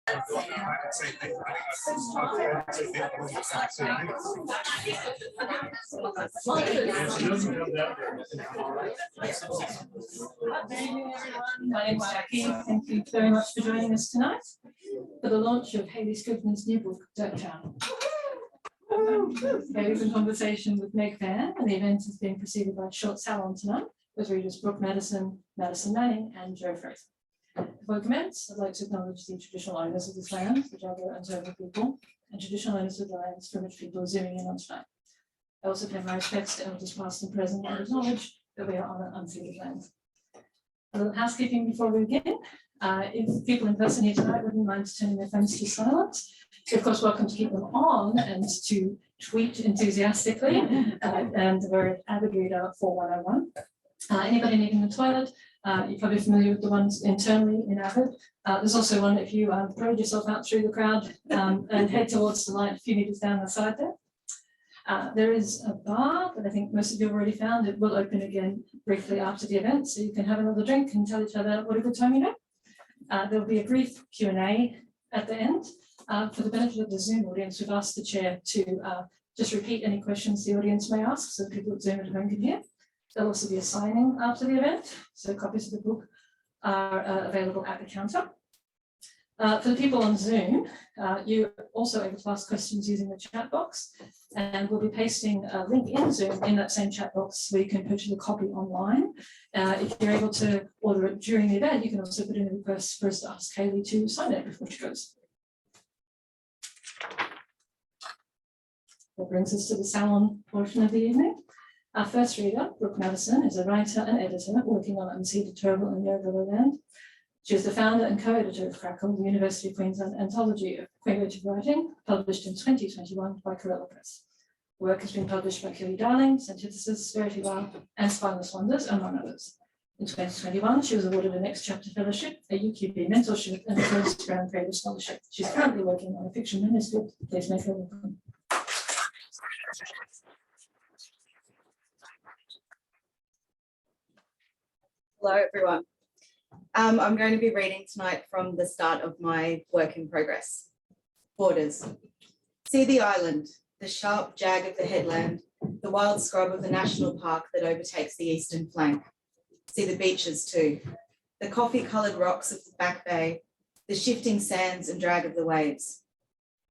My name is Jackie. Thank you very much for joining us tonight for the launch of Hayley Scrivenor's new book, Durton. Hayley's in conversation with Meg Vann, and the event is being preceded by a short salon tonight with readers Brooke Madison, Madison Manning, and Joe Fraser. Before we commence, I'd like to acknowledge the traditional owners of this land, the Jagger and Zoba people, and traditional owners of the lands from which people are zooming in on tonight. I also pay my respects to elders past and present and acknowledge that we are on an unceded land. A little housekeeping before we begin. If people in person here tonight wouldn't mind turning their phones to silent, you're of course welcome to keep them on and to tweet enthusiastically. And we're at avid reader 4101. Anybody needing the toilet? You're probably familiar with the ones internally in Avid. There's also one if you parade yourself out through the crowd and head towards the light a few meters down the side there. There is a bar that I think most of you have already found. It will open again briefly after the event, so you can have another drink and tell each other what a good time you had. There'll be a brief Q&A at the end. For the benefit of the Zoom audience, we've asked the chair to just repeat any questions the audience may ask so people at Zoom at home can hear. There'll also be a signing after the event, so copies of the book are available at the counter. For the people on Zoom, you're also able to ask questions using the chat box, and we'll be pasting a link in Zoom in that same chat box where you can purchase a copy online. If you're able to order it during the event, you can also put in a request for us to ask Hayley to sign it before she goes. That brings us to the Salon portion of the evening. Our first reader, Brooke Madison, is a writer and editor working on Unceded Turrbal and Yagara land. She is the founder and co-editor of Crackle, the University of Queensland Anthology of Creative Writing, published in 2021 by Corella Press. The work has been published by Kelly Darling, Antithesis, Verity Wild, and Spineless Wonders, among others. In 2021, she was awarded a Next Chapter Fellowship, a UQB Mentorship, and a First Round Creative Scholarship. She's currently working on a fiction manuscript. Please make her welcome. Hello, everyone. I'm going to be reading tonight from the start of my work in progress. Borders. See the island, the sharp jag of the headland, the wild scrub of the national park that overtakes the eastern flank. See the beaches too, the coffee-coloured rocks of the back bay, the shifting sands and drag of the waves.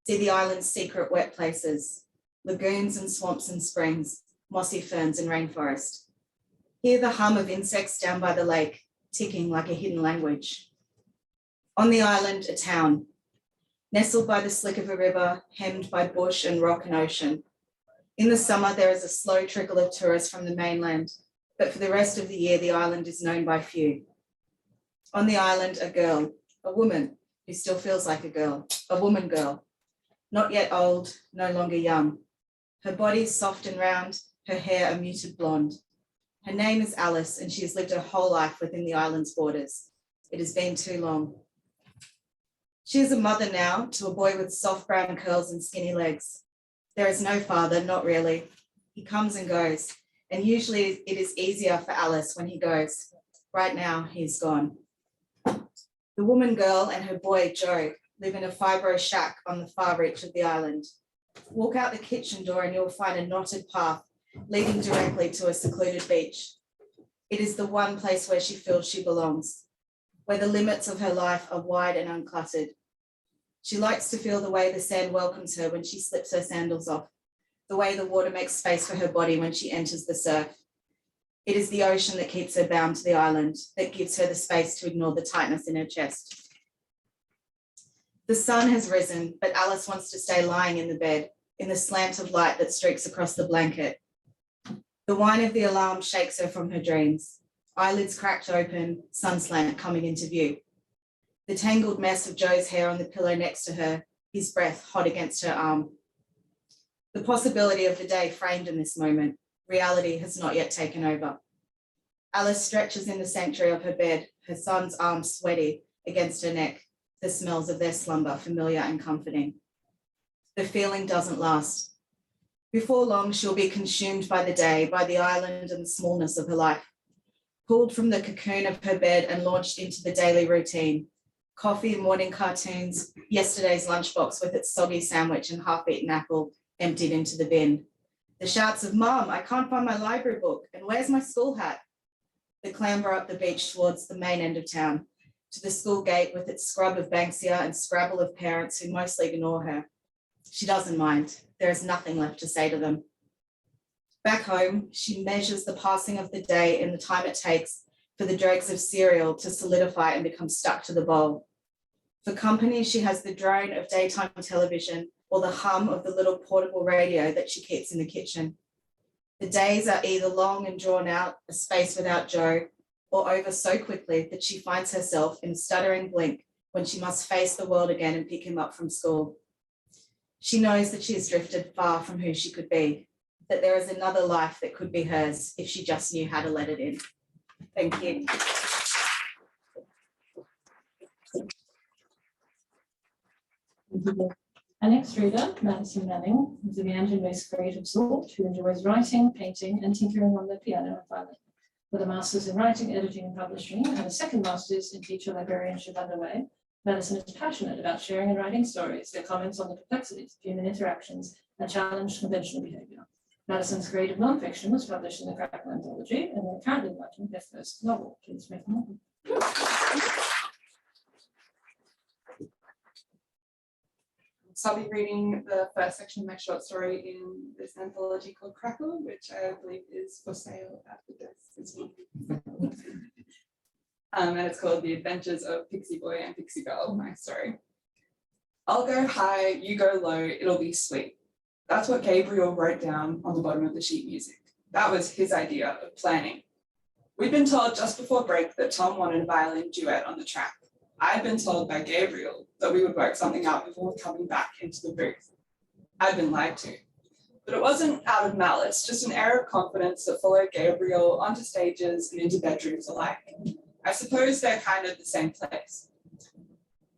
See the island's secret wet places, lagoons and swamps and springs, mossy ferns and rainforest. Hear the hum of insects down by the lake, ticking like a hidden language. On the island, a town, nestled by the slick of a river, hemmed by bush and rock and ocean. In the summer, there is a slow trickle of tourists from the mainland, but for the rest of the year, the island is known by few. On the island, a girl, a woman who still feels like a woman girl, not yet old, no longer young. Her body soft and round, her hair a muted blonde. Her name is Alice, and she has lived her whole life within the island's borders. It has been too long. She is a mother now to a boy with soft brown curls and skinny legs. There is no father, not really. He comes and goes, and usually it is easier for Alice when he goes. Right now, he's gone. The woman girl and her boy, Joe, live in a fibro shack on the far reach of the island. Walk out the kitchen door and you'll find a knotted path leading directly to a secluded beach. It is the one place where she feels she belongs, where the limits of her life are wide and uncluttered. She likes to feel the way the sand welcomes her when she slips her sandals off, the way the water makes space for her body when she enters the surf. It is the ocean that keeps her bound to the island, that gives her the space to ignore the tightness in her chest. The sun has risen, but Alice wants to stay lying in the bed, in the slant of light that streaks across the blanket. The whine of the alarm shakes her from her dreams. Eyelids cracked open, sun slant coming into view. The tangled mess of Joe's hair on the pillow next to her, his breath hot against her arm. The possibility of the day framed in this moment. Reality has not yet taken over. Alice stretches in the sanctuary of her bed, her son's arms sweaty against her neck, the smells of their slumber familiar and comforting. The feeling doesn't last. Before long, she'll be consumed by the day, by the island and the smallness of her life, pulled from the cocoon of her bed and launched into the daily routine, Coffee, morning cartoons, yesterday's lunchbox with its soggy sandwich and half-eaten apple emptied into the bin. The shouts of, "Mum, I can't find my library book, and where's my school hat?" The clamber up the beach towards the main end of town, to the school gate with its scrub of Banksia and scrabble of parents who mostly ignore her. She doesn't mind. There is nothing left to say to them. Back home, she measures the passing of the day in the time it takes for the dregs of cereal to solidify and become stuck to the bowl. For company, she has the drone of daytime television or the hum of the little portable radio that she keeps in the kitchen. The days are either long and drawn out, a space without Joe, or over so quickly that she finds herself in a stuttering blink when she must face the world again and pick him up from school. She knows that she has drifted far from who she could be, that there is another life that could be hers if she just knew how to let it in. Thank you. Our next reader, Madison Manning, is of the most creative sort who enjoys writing, painting, and tinkering on the piano and violin. With a master's in writing, editing, and publishing, and a second master's in teacher librarianship underway, Madison is passionate about sharing and writing stories that comments on the complexities of human interactions and challenge conventional behavior. Madison's creative nonfiction was published in the Crackle anthology, and they're currently writing their first novel. Please make them welcome. So I'll be reading the first section of my short story in this anthology called Crackle, which I believe is for sale at the desk as well. And it's called The Adventures of Pixie Boy and Pixie Girl, my story. I'll go high, you go low, it'll be sweet. That's what Gabriel wrote down on the bottom of the sheet music. That was his idea of planning. We'd been told just before break that Tom wanted a violin duet on the track. I'd been told by Gabriel that we would work something out before coming back into the booth. I'd been lied to. But it wasn't out of malice, just an air of confidence that followed Gabriel onto stages and into bedrooms alike. I suppose they're kind of the same place.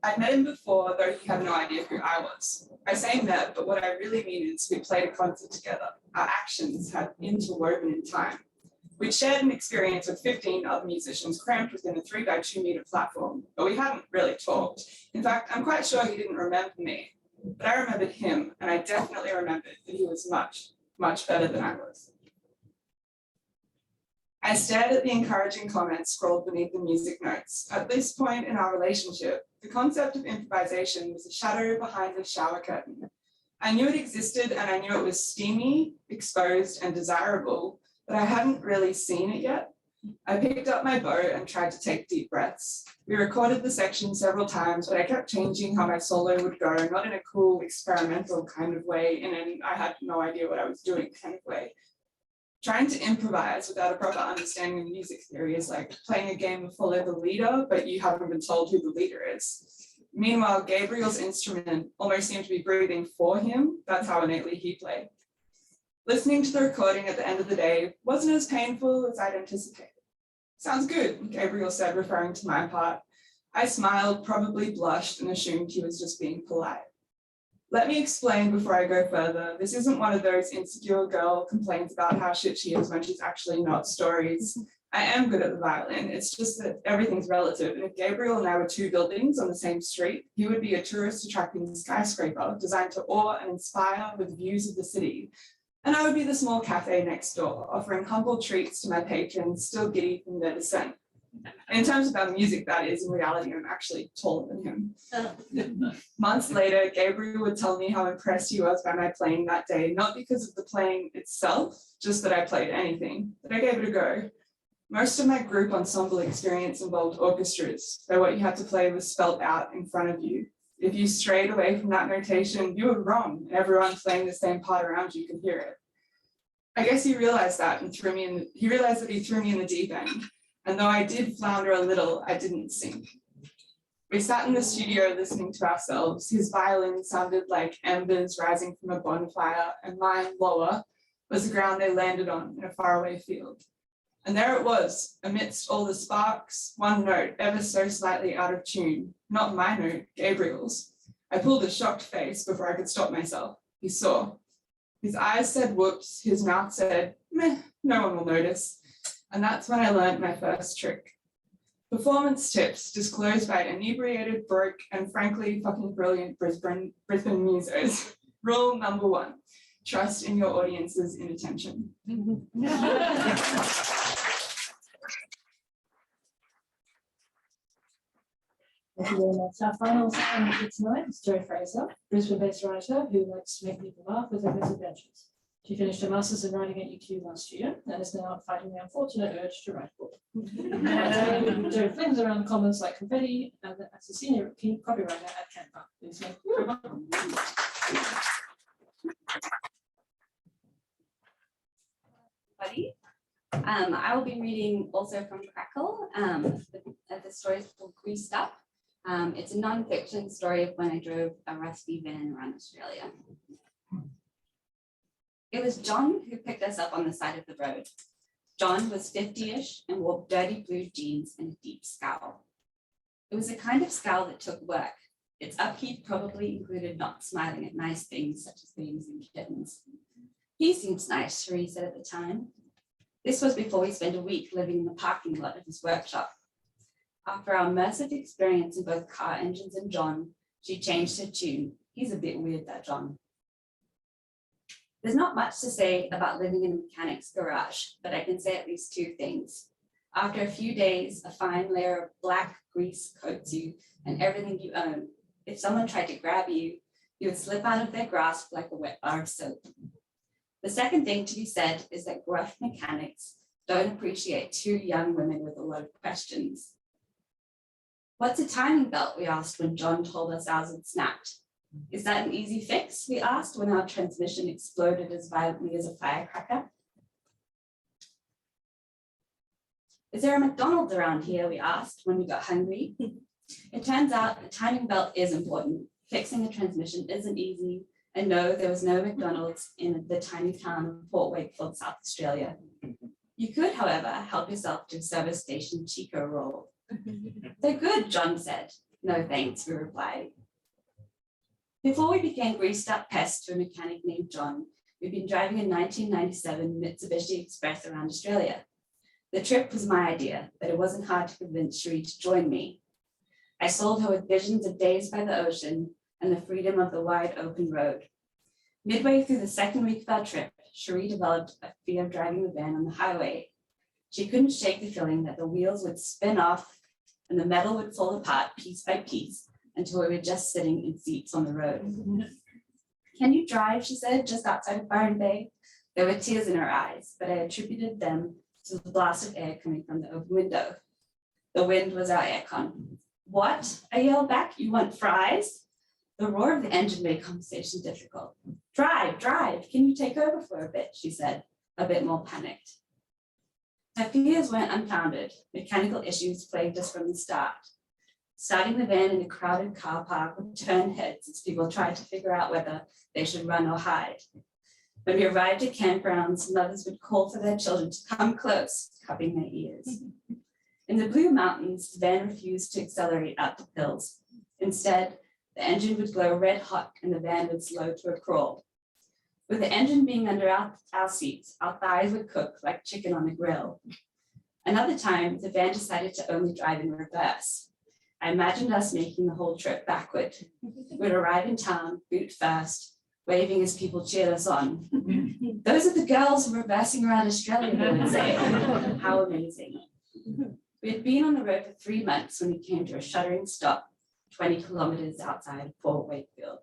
I'd met him before, though he had no idea who I was. I say met, but what I really mean is we played a concert together. Our actions had interwoven in time. We'd shared an experience with 15 other musicians cramped within a 3x2 meter platform, but we hadn't really talked. In fact, I'm quite sure he didn't remember me, but I remembered him, and I definitely remembered that he was much, much better than I was. I stared at the encouraging comments scrolled beneath the music notes. At this point in our relationship, the concept of improvisation was a shadow behind the shower curtain. I knew it existed, and I knew it was steamy, exposed, and desirable, but I hadn't really seen it yet. I picked up my bow and tried to take deep breaths. We recorded the section several times, but I kept changing how my solo would go, not in a cool experimental kind of way, in an I had no idea what I was doing kind of way. Trying to improvise without a proper understanding of music theory is like playing a game of follow the leader, but you haven't been told who the leader is. Meanwhile, Gabriel's instrument almost seemed to be breathing for him. That's how innately he played. Listening to the recording at the end of the day wasn't as painful as I'd anticipated. Sounds good, Gabriel said, referring to my part. I smiled, probably blushed, and assumed he was just being polite. Let me explain before I go further. This isn't one of those insecure girl complains about how shit she is when she's actually not stories. I am good at the violin. It's just that everything's relative. And if Gabriel and I were two buildings on the same street, he would be a tourist attracting skyscraper designed to awe and inspire with views of the city. And I would be the small cafe next door, offering humble treats to my patrons, still giddy from their descent. In terms of our music, that is, in reality, I'm actually taller than him. Months later, Gabriel would tell me how impressed he was by my playing that day, not because of the playing itself, just that I played anything, but I gave it a go. Most of my group ensemble experience involved orchestras, where what you had to play was spelled out in front of you. If you strayed away from that notation, you were wrong, and everyone playing the same part around you could hear it. I guess he realized that and he realized that he threw me in the deep end. And though I did flounder a little, I didn't sink. We sat in the studio listening to ourselves. His violin sounded like embers rising from a bonfire, and mine, lower, was the ground they landed on in a faraway field. And there it was, amidst all the sparks, one note ever so slightly out of tune, not my note, Gabriel's. I pulled a shocked face before I could stop myself. He saw. His eyes said whoops, his mouth said, meh, no one will notice. And that's when I learned my first trick. Performance tips disclosed by inebriated, broke, and frankly fucking brilliant Brisbane musos. Rule number 1, trust in your audience's inattention. Thank you very much. Our final sign for tonight is Jo Fraser, Brisbane-based writer who likes to make people laugh with her misadventures. She finished her master's in writing at UQ last year and is now fighting the unfortunate urge to write a book. Jo flings around the comments like confetti as a senior copywriter at Canva. Please make her welcome. Buddy. I will be reading also from Crackle. The story is called Greased Up. It's a non-fiction story of when I drove a rusty van around Australia. It was John who picked us up on the side of the road. John was 50-ish and wore dirty blue jeans and a deep scowl. It was a kind of scowl that took work. Its upkeep probably included not smiling at nice things such as babies and kittens. He seems nice, Cherie said at the time. This was before we spent a week living in the parking lot of his workshop. After our immersive experience in both car engines and John, she changed her tune. He's a bit weird, that John. There's not much to say about living in a mechanic's garage, but I can say at least 2 things. After a few days, a fine layer of black grease coats you and everything you own. If someone tried to grab you, you would slip out of their grasp like a wet bar of soap. The second thing to be said is that gruff mechanics don't appreciate 2 young women with a lot of questions. What's a timing belt, we asked when John told us ours had snapped. Is that an easy fix, we asked when our transmission exploded as violently as a firecracker. Is there a McDonald's around here, we asked when we got hungry. It turns out the timing belt is important. Fixing a transmission isn't easy. And no, there was no McDonald's in the tiny town of Port Wakefield, South Australia. You could, however, help yourself to a service station Chico roll. They're good, John said. No thanks, we replied. Before we became greased up pests to a mechanic named John, we'd been driving a 1997 Mitsubishi Express around Australia. The trip was my idea, but it wasn't hard to convince Cherie to join me. I sold her with visions of days by the ocean and the freedom of the wide open road. Midway through the second week of our trip, Cherie developed a fear of driving the van on the highway. She couldn't shake the feeling that the wheels would spin off and the metal would fall apart piece by piece until we were just sitting in seats on the road. Can you drive, she said, just outside of Byron Bay. There were tears in her eyes, but I attributed them to the blast of air coming from the open window. The wind was our aircon. What? I yelled back, you want fries? The roar of the engine made conversation difficult. Drive, can you take over for a bit, she said, a bit more panicked. Her fears weren't unfounded. Mechanical issues plagued us from the start. Starting the van in a crowded car park would turn heads as people tried to figure out whether they should run or hide. When we arrived at campgrounds, mothers would call for their children to come close, cupping their ears. In the Blue Mountains, the van refused to accelerate up the hills. Instead, the engine would glow red hot and the van would slow to a crawl. With the engine being under our seats, our thighs would cook like chicken on the grill. Another time, the van decided to only drive in reverse. I imagined us making the whole trip backward. We'd arrive in town, boot first, waving as people cheered us on. Those are the girls reversing around Australia, they would say. How amazing. We had been on the road for 3 months when we came to a shuddering stop, 20 kilometers outside of Port Wakefield.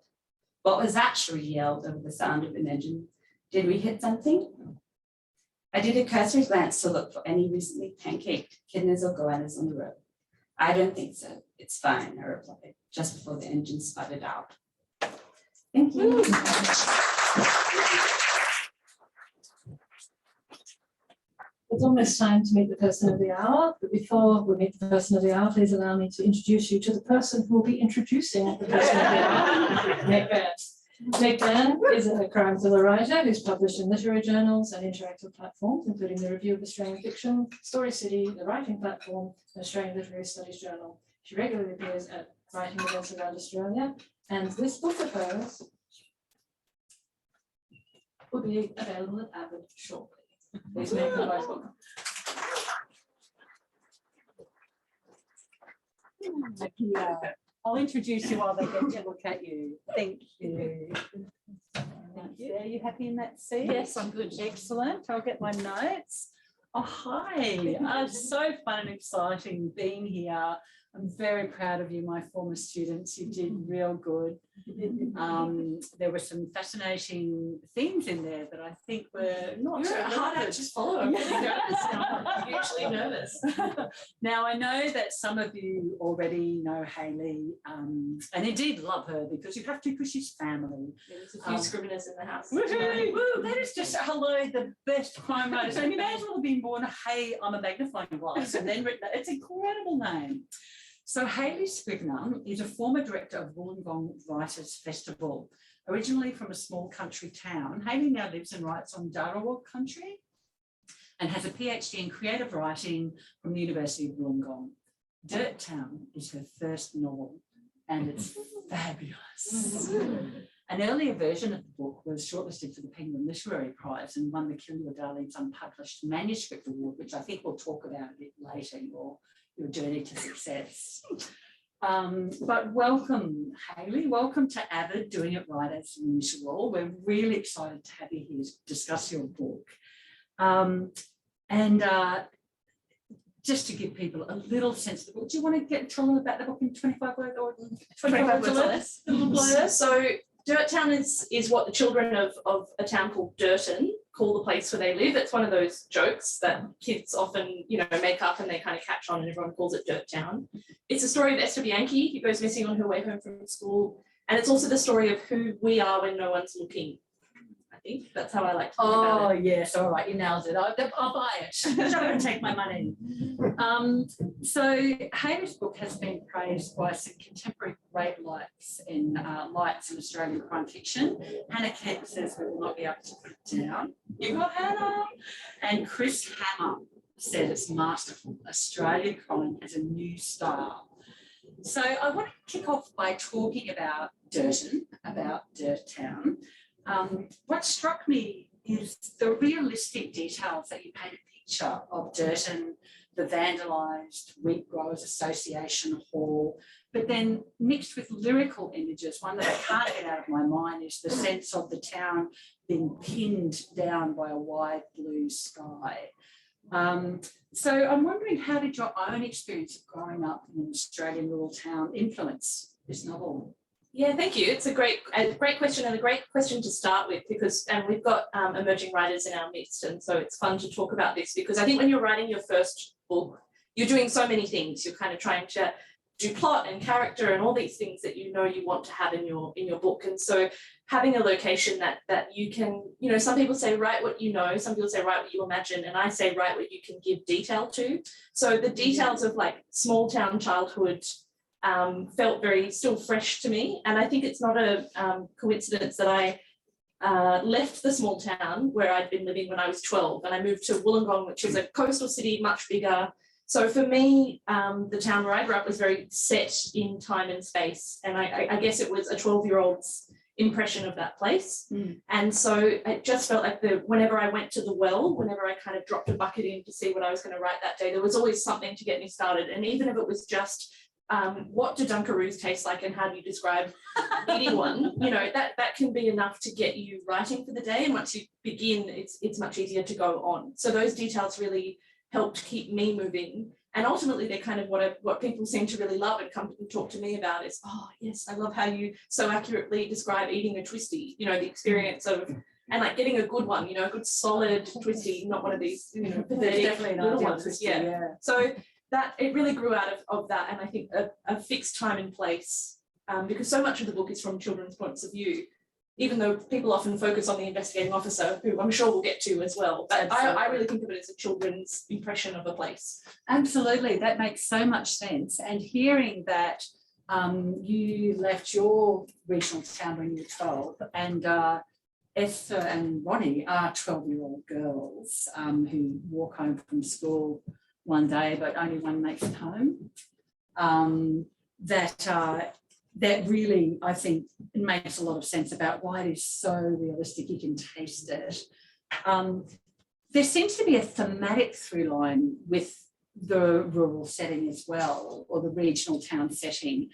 What was that? Cherie yelled over the sound of an engine. Did we hit something? I did a cursory glance to look for any recently pancaked kidneys or goannas on the road. I don't think so. It's fine, I replied, just before the engine sputtered out. Thank you. It's almost time to meet the person of the hour, but before we meet the person of the hour, please allow me to introduce you to the person who will be introducing the person of the hour, Meg Vann. Meg Vann is a crime thriller writer who's published in literary journals and interactive platforms, including the Review of Australian Fiction, Story City, the Writing Platform, and Australian Literary Studies Journal. She regularly appears at writing events around Australia, and this book of hers will be available at Avid shortly. Please make the welcome. Yeah. I'll introduce you while they get to look at you. Thank you. Thank you. Are you happy in that seat? Yes, I'm good. Excellent. I'll get my notes. Oh, hi. So fun and exciting being here. I'm very proud of you, my former students. You did real good. There were some fascinating themes in there that I think were not You're so a hard act to follow. I'm really nervous now. I'm usually nervous. Now, I know that some of you already know Hayley and indeed love her because you have to, because she's family. There's a few Scrivenors in the house. Woo, that is just, hello, the best crime writers. And you may as well have been born, hey, I'm a magnifying glass, and then written, it's an incredible name. So Hayley Scrivenor is a former director of Wollongong Writers Festival. Originally from a small country town, Hayley now lives and writes on Dharawal country and has a PhD in creative writing from the University of Wollongong. Dirt Town is her first novel and it's fabulous. An earlier version of the book was shortlisted for the Penguin Literary Prize and won the Kill Your Darlings Unpublished Manuscript Award, which I think we'll talk about a bit later, your journey to success. But welcome, Hayley. Welcome to Avid, Doing It Right as usual. We're really excited to have you here to discuss your book. Just to give people a little sense of the book, do you want to tell them about the book in 25 words or 25 words or less? So Dirt Town is what the children of a town called Durton call the place where they live. It's one of those jokes that kids often, make up and they kind of catch on and everyone calls it Dirt Town. It's a story of Esther Bianchi, who goes missing on her way home from school. And it's also the story of who we are when no one's looking. I think that's how I like to think about it. Yes, all right, you nailed it. I'll buy it. Don't want to take my money. So Hayley's book has been praised by some contemporary great lights in Australian crime fiction. Hannah Kent says we will not be able to put it down. You got Hannah. And Chris Hammer said it's masterful. Australian crime has a new style. So I want to kick off by talking about Durton, about Dirt Town. What struck me is the realistic details that you paint a picture of Durton, the vandalised Wheat Growers Association Hall, but then mixed with lyrical images. One that I can't get out of my mind is the sense of the town being pinned down by a wide blue sky. So I'm wondering, how did your own experience of growing up in an Australian rural town influence this novel? Yeah, thank you. It's a great question and a great question to start with because we've got emerging writers in our midst, and so it's fun to talk about this because I think when you're writing your first book, you're doing so many things. You're kind of trying to do plot and character and all these things that you want to have in your book, and so having a location that you can, some people say write what you know, some people say write what you imagine, and I say write what you can give detail to. So the details of like small town childhood felt very still fresh to me, and I think it's not a coincidence that I left the small town where I'd been living when I was 12 and I moved to Wollongong, which is a coastal city, much bigger. So for me, the town where I grew up was very set in time and space, and I guess it was a 12-year-old's impression of that place. And so it just felt like whenever I went to the well, whenever I kind of dropped a bucket in to see what I was going to write that day, there was always something to get me started. And even if it was just what do Dunkaroos taste like and how do you describe eating one, that can be enough to get you writing for the day. And once you begin, it's much easier to go on. So those details really helped keep me moving. And ultimately, they're kind of what people seem to really love and come and talk to me about is, oh, yes, I love how you so accurately describe eating a twisty, the experience of, and like getting a good one, a good solid twisty, not one of these, pathetic definitely little not ones. twisty, Yeah. So that it really grew out of that, and I think a fixed time and place, because so much of the book is from children's points of view, even though people often focus on the investigating officer, who I'm sure we'll get to as well. But I really think of it as a children's impression of a place. Absolutely, that makes so much sense. And hearing that you left your regional town when you were 12, and Esther and Ronnie are 12-year-old girls who walk home from school one day, but only one makes it home. That really, I think, makes a lot of sense about why it is so realistic. You can taste it. There seems to be a thematic through line with the rural setting as well, or the regional town setting.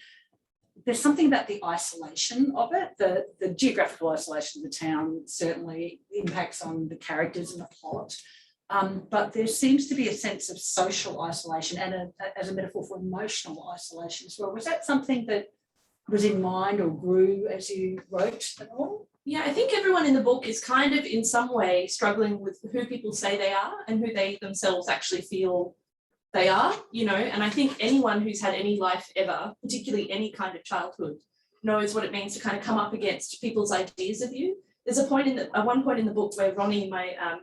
There's something about the isolation of it, the geographical isolation of the town certainly impacts on the characters and the plot. But there seems to be a sense of social isolation and as a metaphor for emotional isolation as well. Was that something that was in mind or grew as you wrote at all? Yeah, I think everyone in the book is kind of in some way struggling with who people say they are and who they themselves actually feel they are, you know, and I think anyone who's had any life ever, particularly any kind of childhood, knows what it means to kind of come up against people's ideas of you. There's a point at one point in the book where Ronnie,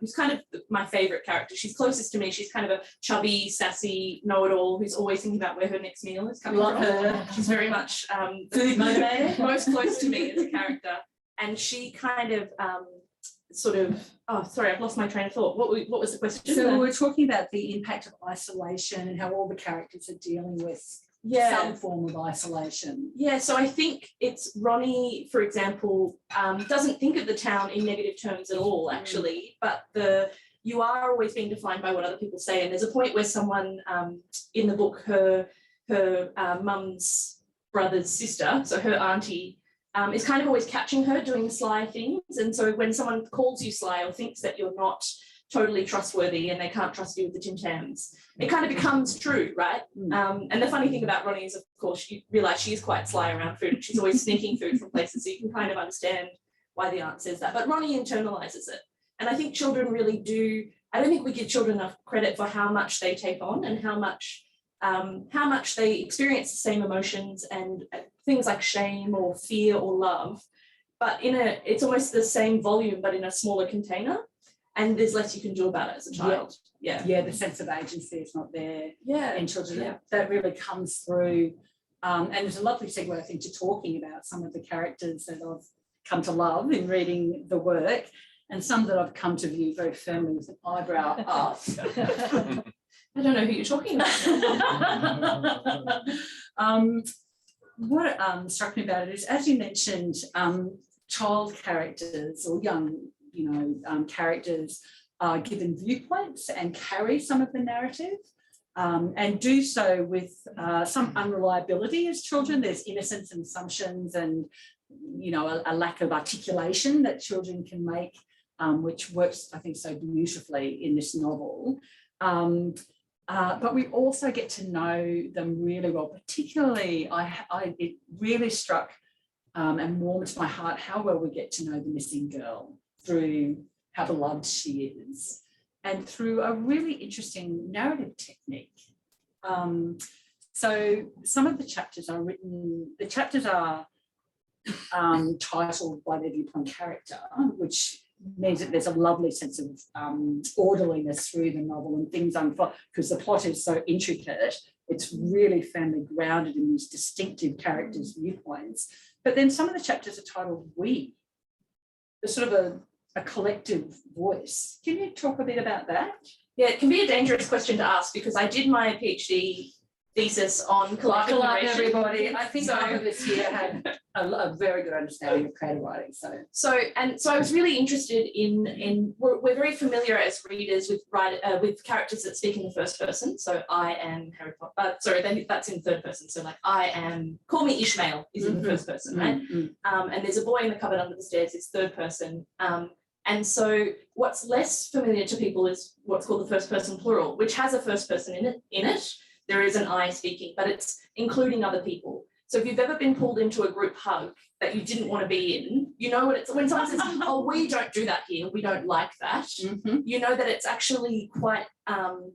who's kind of my favourite character, she's closest to me, she's kind of a chubby, sassy, know-it-all who's always thinking about where her next meal is coming from. Her. She's very much food motivated, most close to me as a character. And she kind of I've lost my train of thought. What was the question? So we're talking about the impact of isolation and how all the characters are dealing with some form of isolation. Yeah, so I think it's Ronnie, for example, doesn't think of the town in negative terms at all, actually, but you are always being defined by what other people say. And there's a point where someone in the book, her mum's brother's sister, so her auntie, is kind of always catching her doing sly things. And so when someone calls you sly or thinks that you're not totally trustworthy and they can't trust you with the Tim Tams, it kind of becomes true, right? And the funny thing about Ronnie is, of course, you realise she is quite sly around food and she's always sneaking food from places, so you can kind of understand why the aunt says that. But Ronnie internalises it. And I think children really do, I don't think we give children enough credit for how much they take on and how much they experience the same emotions and things like shame or fear or love, but it's almost the same volume but in a smaller container, and there's less you can do about it as a child. Yeah, the sense of agency is not there yeah in children. yeah. That really comes through, and there's a lovely segue, I think, to talking about some of the characters that I've come to love in reading the work, and some that I've come to view very firmly with an eyebrow up. I don't know who you're talking about. What struck me about it is, as you mentioned, child characters or young, characters are given viewpoints and carry some of the narrative, and do so with some unreliability as children. There's innocence and assumptions and, a lack of articulation that children can make, which works, I think, so beautifully in this novel. But we also get to know them really well. Particularly, it really struck and warmed my heart how well we get to know the missing girl through how beloved she is and through a really interesting narrative technique. So some of the chapters are written, the chapters are titled by their viewpoint character, which means that there's a lovely sense of orderliness through the novel and things unfold because the plot is so intricate. It's really firmly grounded in these distinctive characters' viewpoints. But then some of the chapters are titled We. There's sort of a collective voice. Can you talk a bit about that? Yeah, it can be a dangerous question to ask because I did my PhD thesis on collective narration. Everybody. I think some of us here had a very good understanding of creative writing. So I was really interested in we're very familiar as readers with characters that speak in the first person. So I am Harry Potter. Then that's in third person. So like I am, call me Ishmael is in the first person, right? And there's a boy in the cupboard under the stairs. It's third person. And so what's less familiar to people is what's called the first person plural, which has a first person in it. There is an I speaking, but it's including other people. So if you've ever been pulled into a group hug that you didn't want to be in, you know what it's when someone says, oh, we don't do that here, we don't like that, you know that it's actually quite,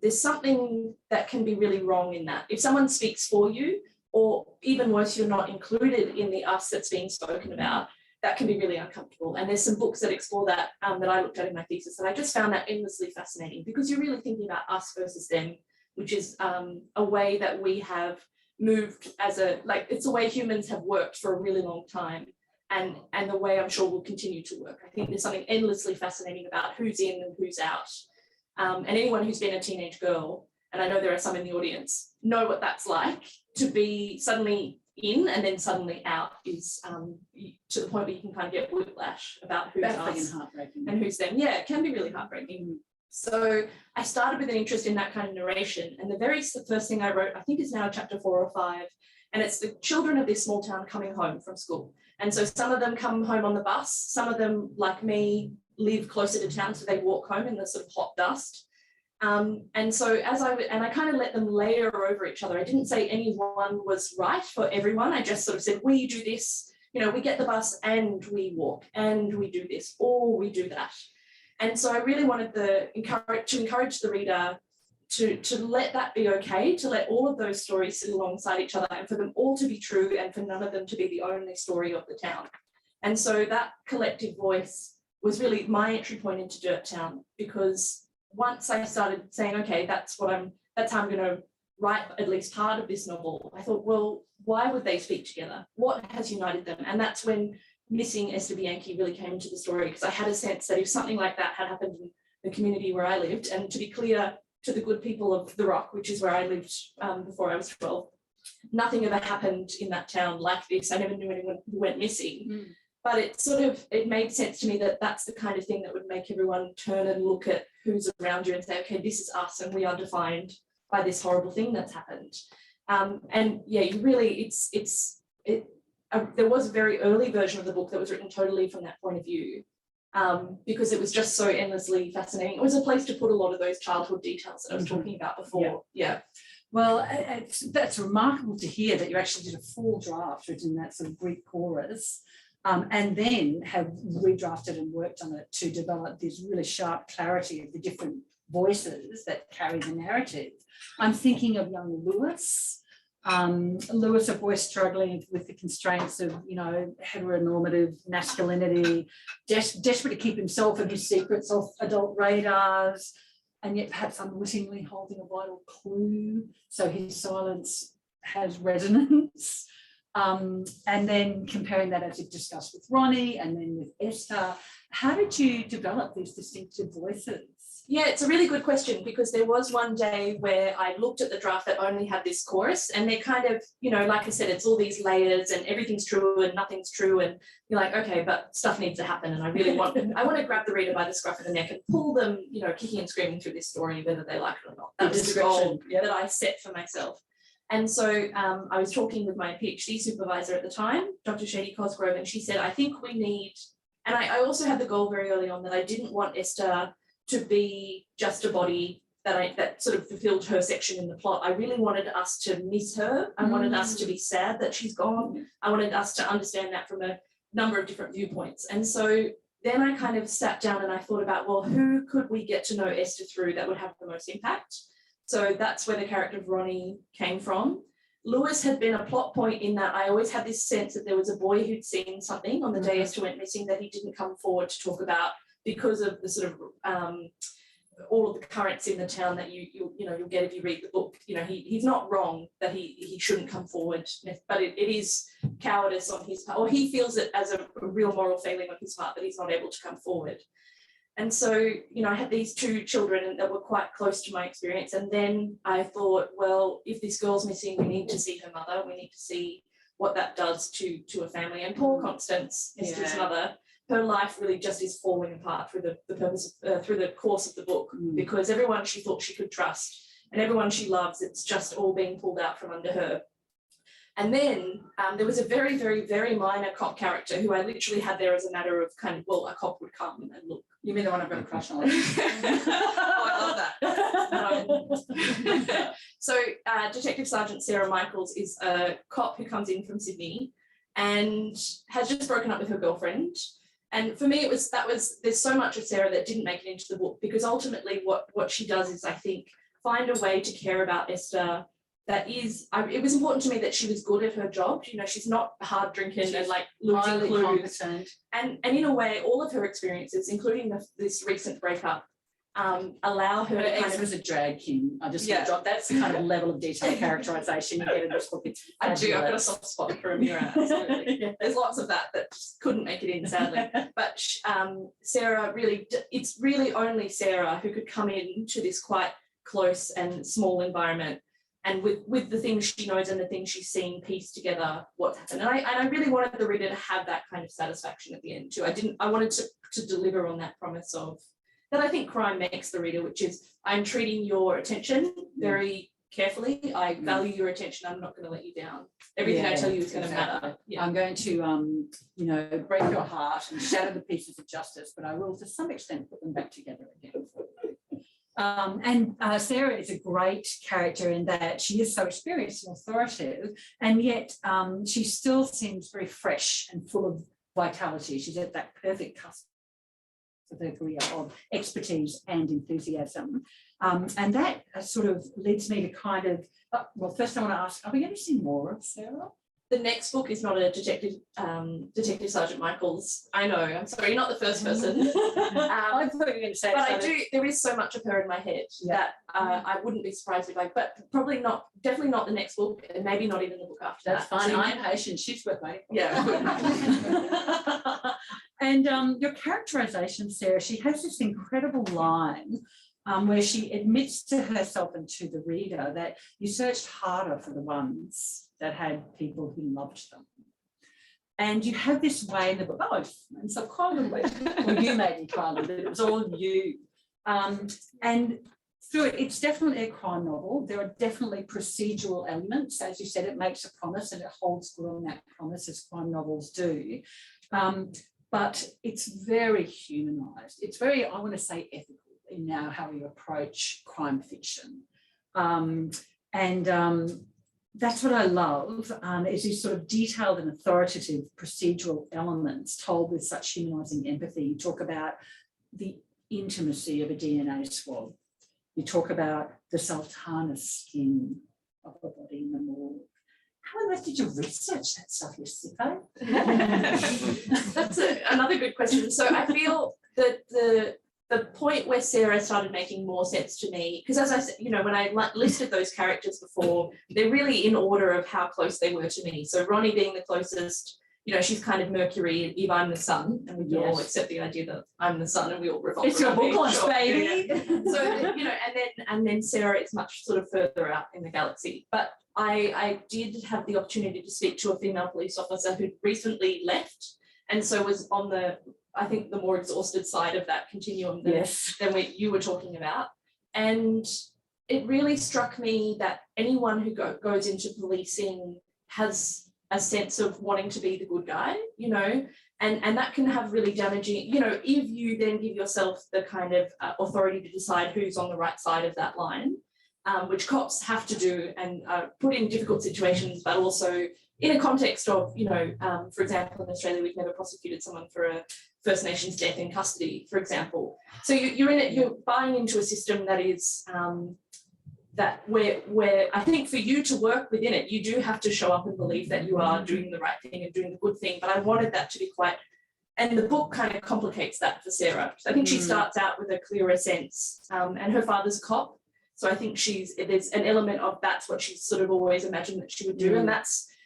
there's something that can be really wrong in that. If someone speaks for you, or even worse, you're not included in the us that's being spoken about, that can be really uncomfortable. And there's some books that explore that that I looked at in my thesis, and I just found that endlessly fascinating because you're really thinking about us versus them, which is a way that we have moved it's a way humans have worked for a really long time, and the way I'm sure will continue to work. I think there's something endlessly fascinating about who's in and who's out. And anyone who's been a teenage girl, and I know there are some in the audience, know what that's like to be suddenly in and then suddenly out is to the point where you can kind of get whiplash about who's us and heartbreaking. and who's them. Yeah, it can be really heartbreaking. So I started with an interest in that kind of narration. And the very first thing I wrote, I think is now chapter 4 or 5, and it's the children of this small town coming home from school. And so some of them come home on the bus, some of them, like me, live closer to town, so they walk home in the sort of hot dust. And so I kind of let them layer over each other. I didn't say anyone was right for everyone. I just sort of said, we do this, you know, we get the bus and we walk and we do this, or we do that. And so I really wanted to encourage the reader to let that be okay, to let all of those stories sit alongside each other and for them all to be true and for none of them to be the only story of the town. And so that collective voice was really my entry point into Dirt Town, because once I started saying, okay, that's how I'm going to write at least part of this novel, I thought, well, why would they speak together? What has united them? And that's when missing Esther Bianchi really came into the story, because I had a sense that if something like that had happened in the community where I lived, and to be clear to the good people of The Rock, which is where I lived before I was 12, nothing ever happened in that town like this. I never knew anyone who went missing. But it made sense to me that that's the kind of thing that would make everyone turn and look at who's around you and say, okay, this is us and we are defined by this horrible thing that's happened. And yeah, you really, there was a very early version of the book that was written totally from that point of view, because it was just so endlessly fascinating. It was a place to put a lot of those childhood details that I was talking about before. Yeah. Well, that's remarkable to hear that you actually did a full draft written that sort of Greek chorus, and then have redrafted and worked on it to develop this really sharp clarity of the different voices that carry the narrative. I'm thinking of young Lewis. Lewis, a boy struggling with the constraints of, you know, heteronormative masculinity, desperate to keep himself and his secrets off adult radars, and yet perhaps unwittingly holding a vital clue, so his silence has resonance. And then comparing that, as you've discussed, with Ronnie and then with Esther. How did you develop these distinctive voices? Yeah, it's a really good question, because there was one day where I looked at the draft that only had this chorus, and they're kind of, you know, like I said, it's all these layers and everything's true and nothing's true, and you're like, okay, but stuff needs to happen, and I really want to grab the reader by the scruff of the neck and pull them, you know, kicking and screaming through this story, whether they like it or not. That was the goal that I set for myself. And so I was talking with my PhD supervisor at the time, Dr. Shady Cosgrove, and she said, I think we need, and I also had the goal very early on that I didn't want Esther to be just a body that sort of fulfilled her section in the plot. I really wanted us to miss her. I wanted us to be sad that she's gone. I wanted us to understand that from a number of different viewpoints. And so then I kind of sat down and I thought about, well, who could we get to know Esther through that would have the most impact? So that's where the character of Ronnie came from. Lewis had been a plot point in that I always had this sense that there was a boy who'd seen something on the day Esther went missing that he didn't come forward to talk about, because of the sort of all of the currents in the town that you'll get if you read the book. You know, he's not wrong that he shouldn't come forward, but it is cowardice on his part, or he feels it as a real moral failing on his part that he's not able to come forward. And so, you know, I had these two children that were quite close to my experience. And then I thought, well, if this girl's missing, we need to see her mother. We need to see what that does to a family. And poor Constance, Esther's mother, her life really just is falling apart through the course of the book, because everyone she thought she could trust and everyone she loves, it's just all being pulled out from under her. And then there was a very, very, very minor cop character who I literally had there as a matter of kind of, well, a cop would come and look. You mean the one I've got a crush on? Oh, I love that. So Detective Sergeant Sarah Michaels is a cop who comes in from Sydney and has just broken up with her girlfriend. And for me, there's so much of Sarah that didn't make it into the book, because ultimately what she does is, I think, find a way to care about Esther that is, it was important to me that she was good at her job. You know, she's not hard drinking and like losing clues. And in a way, all of her experiences, including this recent breakup, allow her. Her ex was a drag king. I just want to drop. That's the kind of level of detailed characterization you get in this book. It's I do. I've got a soft spot for Amira. Absolutely. There's lots of that just couldn't make it in, sadly. But Sarah really, it's really only Sarah who could come into this quite close and small environment, and with the things she knows and the things she's seen piece together what's happened. And I really wanted the reader to have that kind of satisfaction at the end too. I wanted to deliver on that promise of that I think crime makes the reader, which is I'm treating your attention very carefully. I value your attention. I'm not going to let you down. Everything I tell you is going to matter. Yeah. I'm going to, break your heart and shatter the pieces of justice, but I will to some extent put them back together again. Sarah is a great character in that she is so experienced and authoritative, and yet she still seems very fresh and full of vitality. She's at that perfect cusp of her career of expertise and enthusiasm. And that sort of leads me to kind of, first I want to ask, are we going to see more of Sarah? The next book is not a Detective Sergeant Michaels. I know, I'm sorry, you're not the first person. I thought you were going to say but I do, there is so much of her in my head that I wouldn't be surprised if but probably not, definitely not the next book, and maybe not even the book after That's that. fine, So I'm patient, she's worth waiting for. Yeah. And your characterization, Sarah, she has this incredible line where she admits to herself and to the reader that you searched harder for the ones that had people who loved them. And you have this way in the book, and so quite a little bit, well, you made me cry a little bit, it was all you. And through it, it's definitely a crime novel. There are definitely procedural elements. As you said, it makes a promise and it holds good on that promise, as crime novels do. But it's very humanised. It's very, I want to say, ethical in now how we approach crime fiction. That's what I love, is these sort of detailed and authoritative procedural elements told with such humanising empathy. You talk about the intimacy of a DNA swab. You talk about the sultana skin of a body in the morgue. How on earth did you research that stuff, you sicko? That's another good question. So I feel that the point where Sarah started making more sense to me, because as I said, when I listed those characters before, they're really in order of how close they were to me. So Ronnie being the closest, she's kind of Mercury, and Eve, I'm the sun, and we can all accept the idea that I'm the sun and we all revolve. It's your book launch, sure. baby. Yeah. So, and then Sarah is much sort of further out in the galaxy. But I did have the opportunity to speak to a female police officer who recently left, and so was on the more exhausted side of that continuum than you were talking about. And it really struck me that anyone who goes into policing has a sense of wanting to be the good guy, and that can have really damaging, if you then give yourself the kind of authority to decide who's on the right side of that line, which cops have to do and put in difficult situations, but also in a context of, for example, in Australia, we've never prosecuted someone for a First Nations death in custody, for example. So you're buying into a system that is that where I think for you to work within it, you do have to show up and believe that you are doing the right thing and doing the good thing. But I wanted that to be quite, and the book kind of complicates that for Sarah. So I think she starts out with a clearer sense, and her father's a cop. So I think there's an element of that's what she's sort of always imagined that she would do. And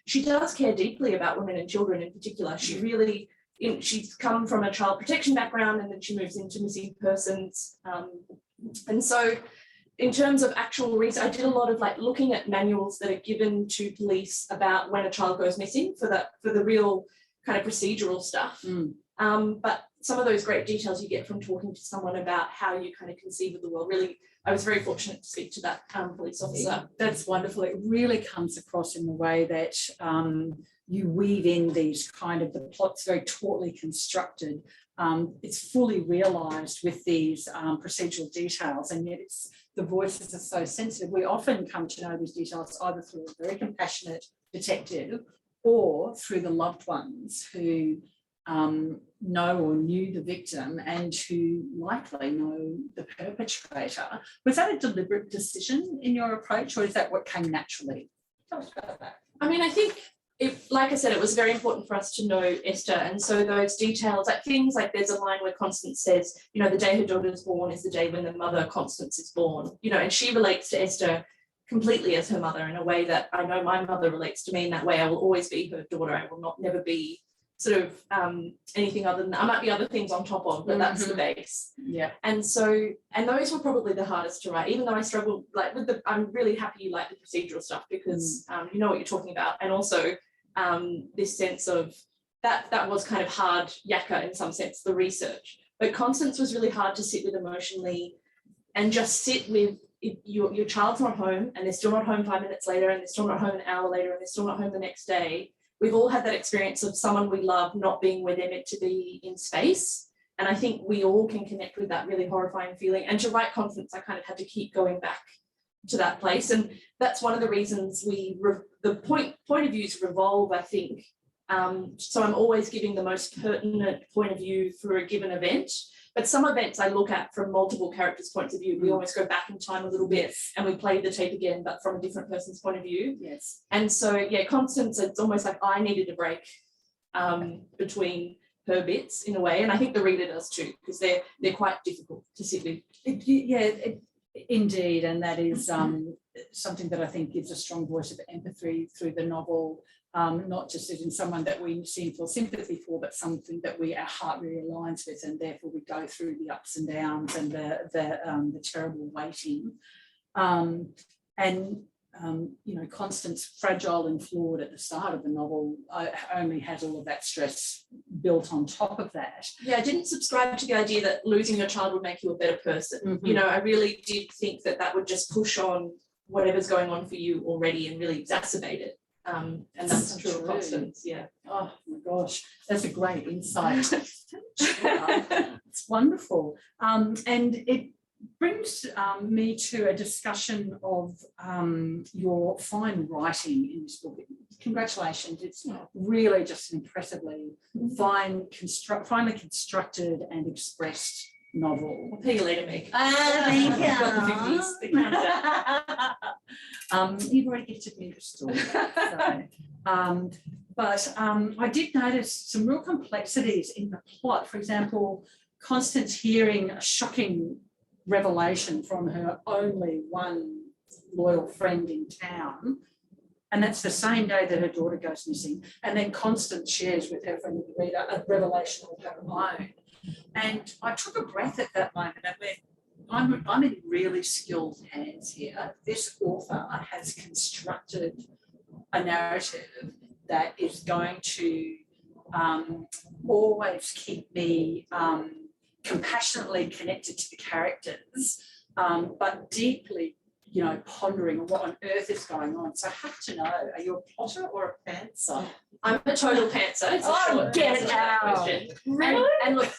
she does care deeply about women and children in particular. She really, she's come from a child protection background, and then she moves into missing persons. And so in terms of actual research, I did a lot of looking at manuals that are given to police about when a child goes missing for the real kind of procedural stuff. But some of those great details you get from talking to someone about how you kind of conceive of the world. Really, I was very fortunate to speak to that police officer. That's wonderful. It really comes across in the way that you weave in these kind of, the plot's very tautly constructed. It's fully realised with these procedural details, and yet the voices are so sensitive. We often come to know these details either through a very compassionate detective or through the loved ones who know or knew the victim and who likely know the perpetrator. Was that a deliberate decision in your approach, or is that what came naturally? Tell us about that. I mean, I think, like I said, it was very important for us to know Esther, and so those details, things like there's a line where Constance says, the day her daughter is born is the day when the mother Constance is born, and she relates to Esther completely as her mother in a way that I know my mother relates to me in that way. I will always be her daughter. I will never be sort of anything other than, I might be other things on top of, but that's the base. Yeah. And so, and those were probably the hardest to write, even though I struggled I'm really happy you like the procedural stuff because you know what you're talking about. And also this sense of that was kind of hard yakka in some sense, the research. But Constance was really hard to sit with emotionally, and just sit with if your child's not home and they're still not home 5 minutes later, and they're still not home an hour later, and they're still not home the next day. We've all had that experience of someone we love not being where they're meant to be in space. And I think we all can connect with that really horrifying feeling. And to write Constance, I kind of had to keep going back to that place. And that's one of the reasons the point of views revolve, I think. So I'm always giving the most pertinent point of view for a given event. But some events I look at from multiple characters' points of view. We almost go back in time a little bit and we play the tape again, but from a different person's point of view. Yes. And so, yeah, Constance, it's almost like I needed a break between her bits in a way. And I think the reader does too, because they're quite difficult to sit with. Indeed. And that is something that I think gives a strong voice of empathy through the novel. Not just as in someone that we see and feel sympathy for, but something that our heart really aligns with, and therefore we go through the ups and downs and the terrible waiting. Constance, fragile and flawed at the start of the novel, only has all of that stress built on top of that. Yeah, I didn't subscribe to the idea that losing your child would make you a better person. You know, I really did think that would just push on whatever's going on for you already and really exacerbate it. And that's true of Constance, yeah. Oh my gosh, that's a great insight. It's wonderful. And it brings me to a discussion of your fine writing in this book. Congratulations, it's really just an impressively finely constructed and expressed novel. I'll pay you later, Meg. Thank you. Got the 50s, the countdown. You've already gifted me the story. But I did notice some real complexities in the plot. For example, Constance hearing a shocking revelation from her only one loyal friend in town, and that's the same day that her daughter goes missing. And then Constance shares with her friend the reader a revelation of her own. And I took a breath at that moment and went, I'm in really skilled hands here. This author has constructed a narrative that is going to always keep me compassionately connected to the characters, but deeply, pondering on what on earth is going on. So I have to know, are you a plotter or a pantser? I'm a total pantser. It's a short answer to that question. Really? And look,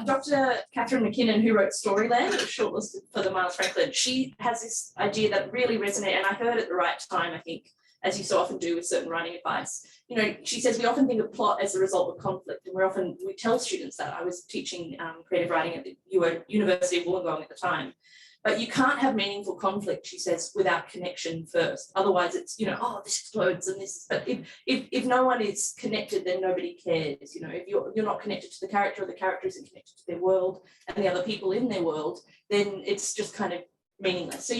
Dr. Catherine McKinnon, who wrote Storyland, was shortlisted for the Miles Franklin, she has this idea that really resonated, and I heard at the right time, I think, as you so often do with certain writing advice. She says we often think of plot as a result of conflict, and we tell students that. I was teaching creative writing at the University of Wollongong at the time. But you can't have meaningful conflict, she says, without connection first. Otherwise it's, this explodes and this. But if no one is connected, then nobody cares. If you're not connected to the character, or the character isn't connected to their world and the other people in their world, then it's just kind of meaningless. So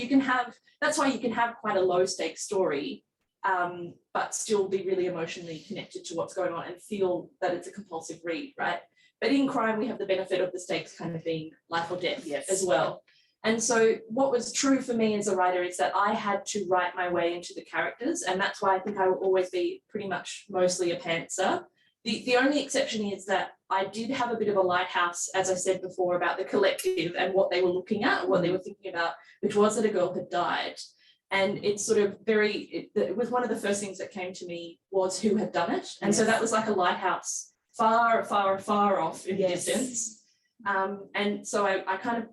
that's why you can have quite a low stakes story, but still be really emotionally connected to what's going on and feel that it's a compulsive read, right? But in crime, we have the benefit of the stakes kind of being life or death as well. And so what was true for me as a writer is that I had to write my way into the characters, and that's why I think I will always be pretty much mostly a pantser. The only exception is that I did have a bit of a lighthouse, as I said before, about the collective and what they were looking at, what they were thinking about, which was that a girl had died. And it's sort of it was one of the first things that came to me was who had done it. And so that was like a lighthouse far, far, far off in the distance. And so I kind of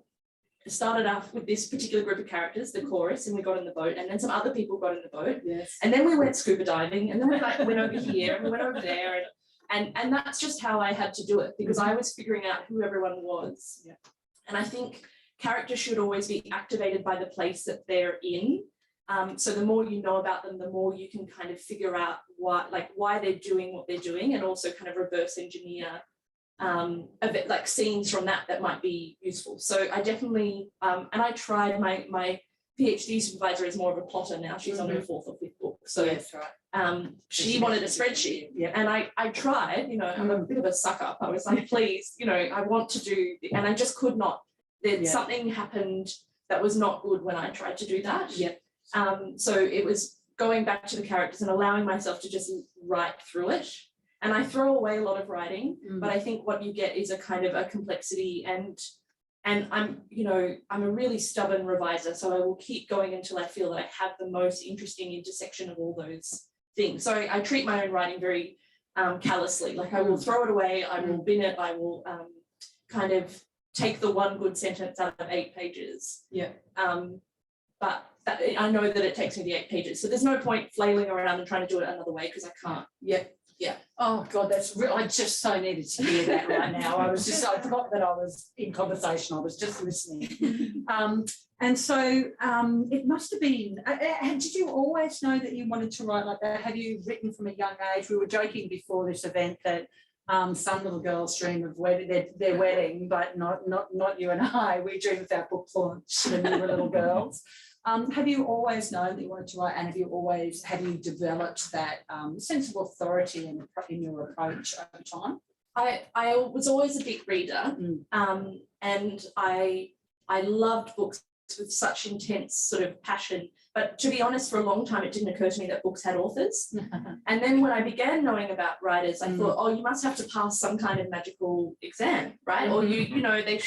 started off with this particular group of characters, the chorus, and we got in the boat, and then some other people got in the boat, and then we went scuba diving, and then we went over here and we went over there, and that's just how I had to do it, because I was figuring out who everyone was. And I think characters should always be activated by the place that they're in. So the more you know about them, the more you can kind of figure out why they're doing what they're doing, and also kind of reverse engineer a bit like scenes from that might be useful. So I definitely, and I tried, my PhD supervisor is more of a plotter now. She's on her 4th or 5th book. So she wanted a spreadsheet, and I tried, I'm a bit of a suck up. I was like, please, I want to do, and I just could not. Something happened that was not good when I tried to do that. So it was going back to the characters and allowing myself to just write through it. And I throw away a lot of writing, but I think what you get is a kind of a complexity, and I'm, you know, I'm a really stubborn reviser, so I will keep going until I feel that I have the most interesting intersection of all those things. So I treat my own writing very callously. Like I will throw it away, I will bin it, I will kind of take the one good sentence out of 8 pages. Yeah. But I know that it takes me the 8 pages, so there's no point flailing around and trying to do it another way because I can't. Yeah. Yeah. Oh God, that's real. I just so needed to hear that right now. I forgot that I was in conversation. I was just listening. And so it must have been, did you always know that you wanted to write like that? Have you written from a young age? We were joking before this event that some little girls dream of their wedding, but not you and I. We dream of our book launch when we were little girls. Have you always known that you wanted to write, and have you developed that sense of authority in your approach over time? I was always a big reader, and I loved books with such intense sort of passion. But to be honest, for a long time, it didn't occur to me that books had authors. And then when I began knowing about writers, I thought, oh, you must have to pass some kind of magical exam, right? Or you know, they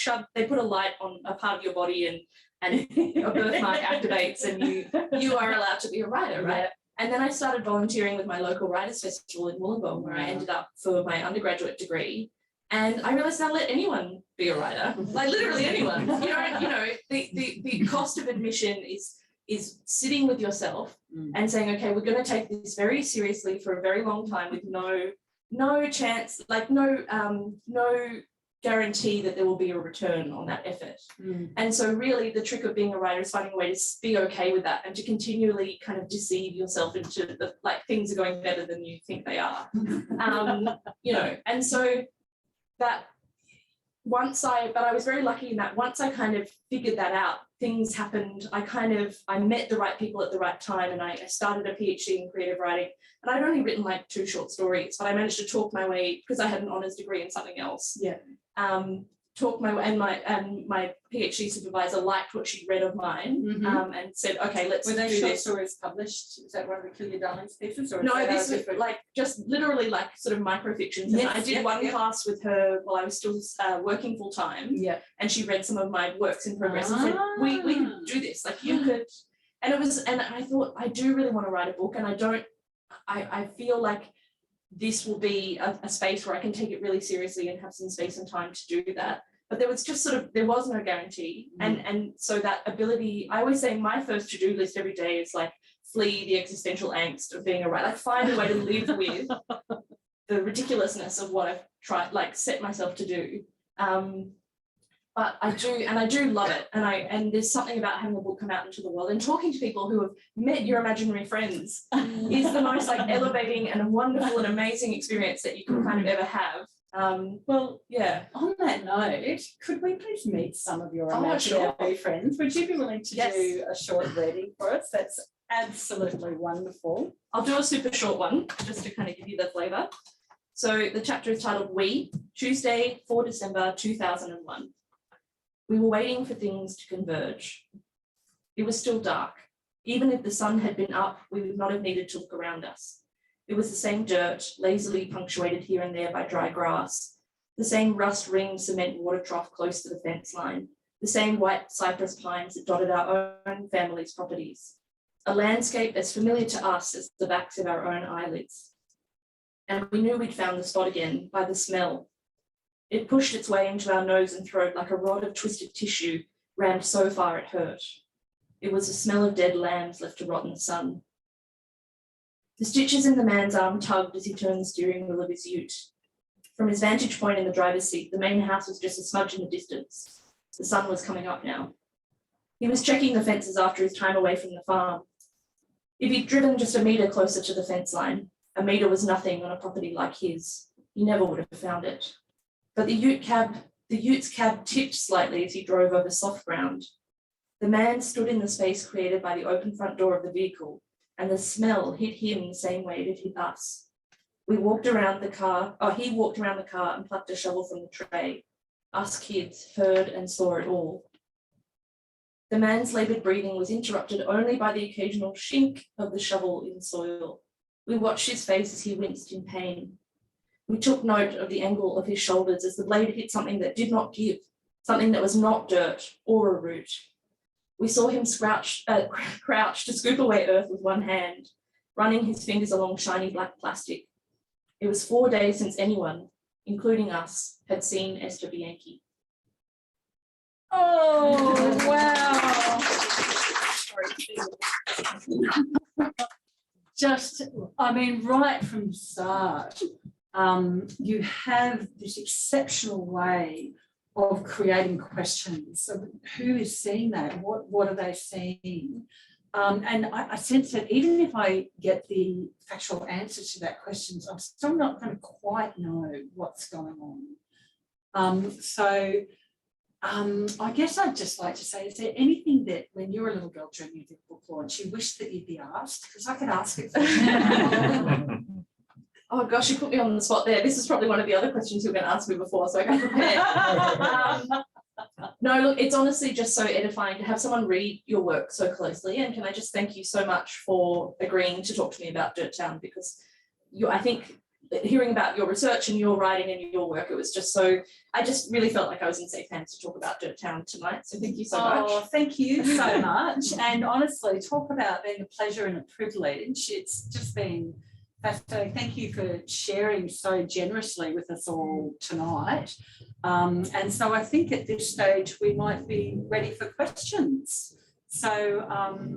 put a light on a part of your body and a birthmark activates, and you are allowed to be a writer, right? Yeah. And then I started volunteering with my local writers festival in Wollongong, where I ended up for my undergraduate degree. And I realized I'll let anyone be a writer, like literally anyone. The cost of admission is sitting with yourself and saying, okay, we're going to take this very seriously for a very long time with no chance, like no guarantee that there will be a return on that effort. And so really the trick of being a writer is finding a way to be okay with that and to continually kind of deceive yourself into the, like, things are going better than you think they are. And so that but I was very lucky in that once I kind of figured that out, things happened. I met the right people at the right time, and I started a PhD in creative writing, and I'd only written like 2 short stories, but I managed to talk my way, because I had an honours degree in something else. Yeah. Talk my way, and my PhD supervisor liked what she'd read of mine, and said, okay, let's do this. Were those short stories published? Is that one of the Kill Your Darlings pieces? Or no, this was like just literally like sort of microfictions. Yes, and I did one class with her while I was still working full time. Yeah. And she read some of my works in progress and said, we could do this. Like you could. And I thought, I do really want to write a book, and I feel like this will be a space where I can take it really seriously and have some space and time to do that. But there was just there was no guarantee. And so that ability, I always say my first to-do list every day is like, flee the existential angst of being a writer. Like find a way to live with the ridiculousness of what I've tried, like set myself to do. But I do love it. And there's something about having a book come out into the world and talking to people who have met your imaginary friends is the most like elevating and wonderful and amazing experience that you can kind of ever have. Well, yeah. On that note, could we please meet some of your imaginary friends? Would you be willing to do a short reading for us? That's absolutely wonderful. I'll do a super short one just to kind of give you the flavour. So the chapter is titled We, Tuesday, 4 December 2001. We were waiting for things to converge. It was still dark. Even if the sun had been up, we would not have needed to look around us. It was the same dirt, lazily punctuated here and there by dry grass, the same rust-ringed cement water trough close to the fence line, the same white cypress pines that dotted our own family's properties, a landscape as familiar to us as the backs of our own eyelids. And we knew we'd found the spot again by the smell. It pushed its way into our nose and throat like a rod of twisted tissue, rammed so far it hurt. It was the smell of dead lambs left to rot in the sun. The stitches in the man's arm tugged as he turned the steering wheel of his ute. From his vantage point in the driver's seat, the main house was just a smudge in the distance. The sun was coming up now. He was checking the fences after his time away from the farm. If he'd driven just a metre closer to the fence line, a metre was nothing on a property like his. He never would have found it. But the ute's cab tipped slightly as he drove over soft ground. The man stood in the space created by the open front door of the vehicle, and the smell hit him the same way it hit us. He walked around the car and plucked a shovel from the tray. Us kids heard and saw it all. The man's laboured breathing was interrupted only by the occasional shink of the shovel in soil. We watched his face as he winced in pain. We took note of the angle of his shoulders as the blade hit something that did not give, something that was not dirt or a root. We saw him crouch to scoop away earth with one hand, running his fingers along shiny black plastic. It was 4 days since anyone, including us, had seen Esther Bianchi. Oh, wow. Just, I mean, right from the start, you have this exceptional way of creating questions. So who is seeing that? What are they seeing? And I sense that even if I get the factual answer to that question, I'm still not going to quite know what's going on. I guess I'd just like to say, is there anything that when you're a little girl during your book launch, you wish that you'd be asked? Because I could ask it for you. Oh gosh, you put me on the spot there. This is probably one of the other questions you were going to ask me before, so I can prepare. No, look, it's honestly just so edifying to have someone read your work so closely. And can I just thank you so much for agreeing to talk to me about Dirt Town, because I think hearing about your research and your writing and your work, it was just so, I just really felt like I was in safe hands to talk about Dirt Town tonight. So thank you so much. Oh, thank you so much. And honestly, talk about being a pleasure and a privilege. It's just been fascinating. Thank you for sharing so generously with us all tonight. And so I think at this stage we might be ready for questions. So,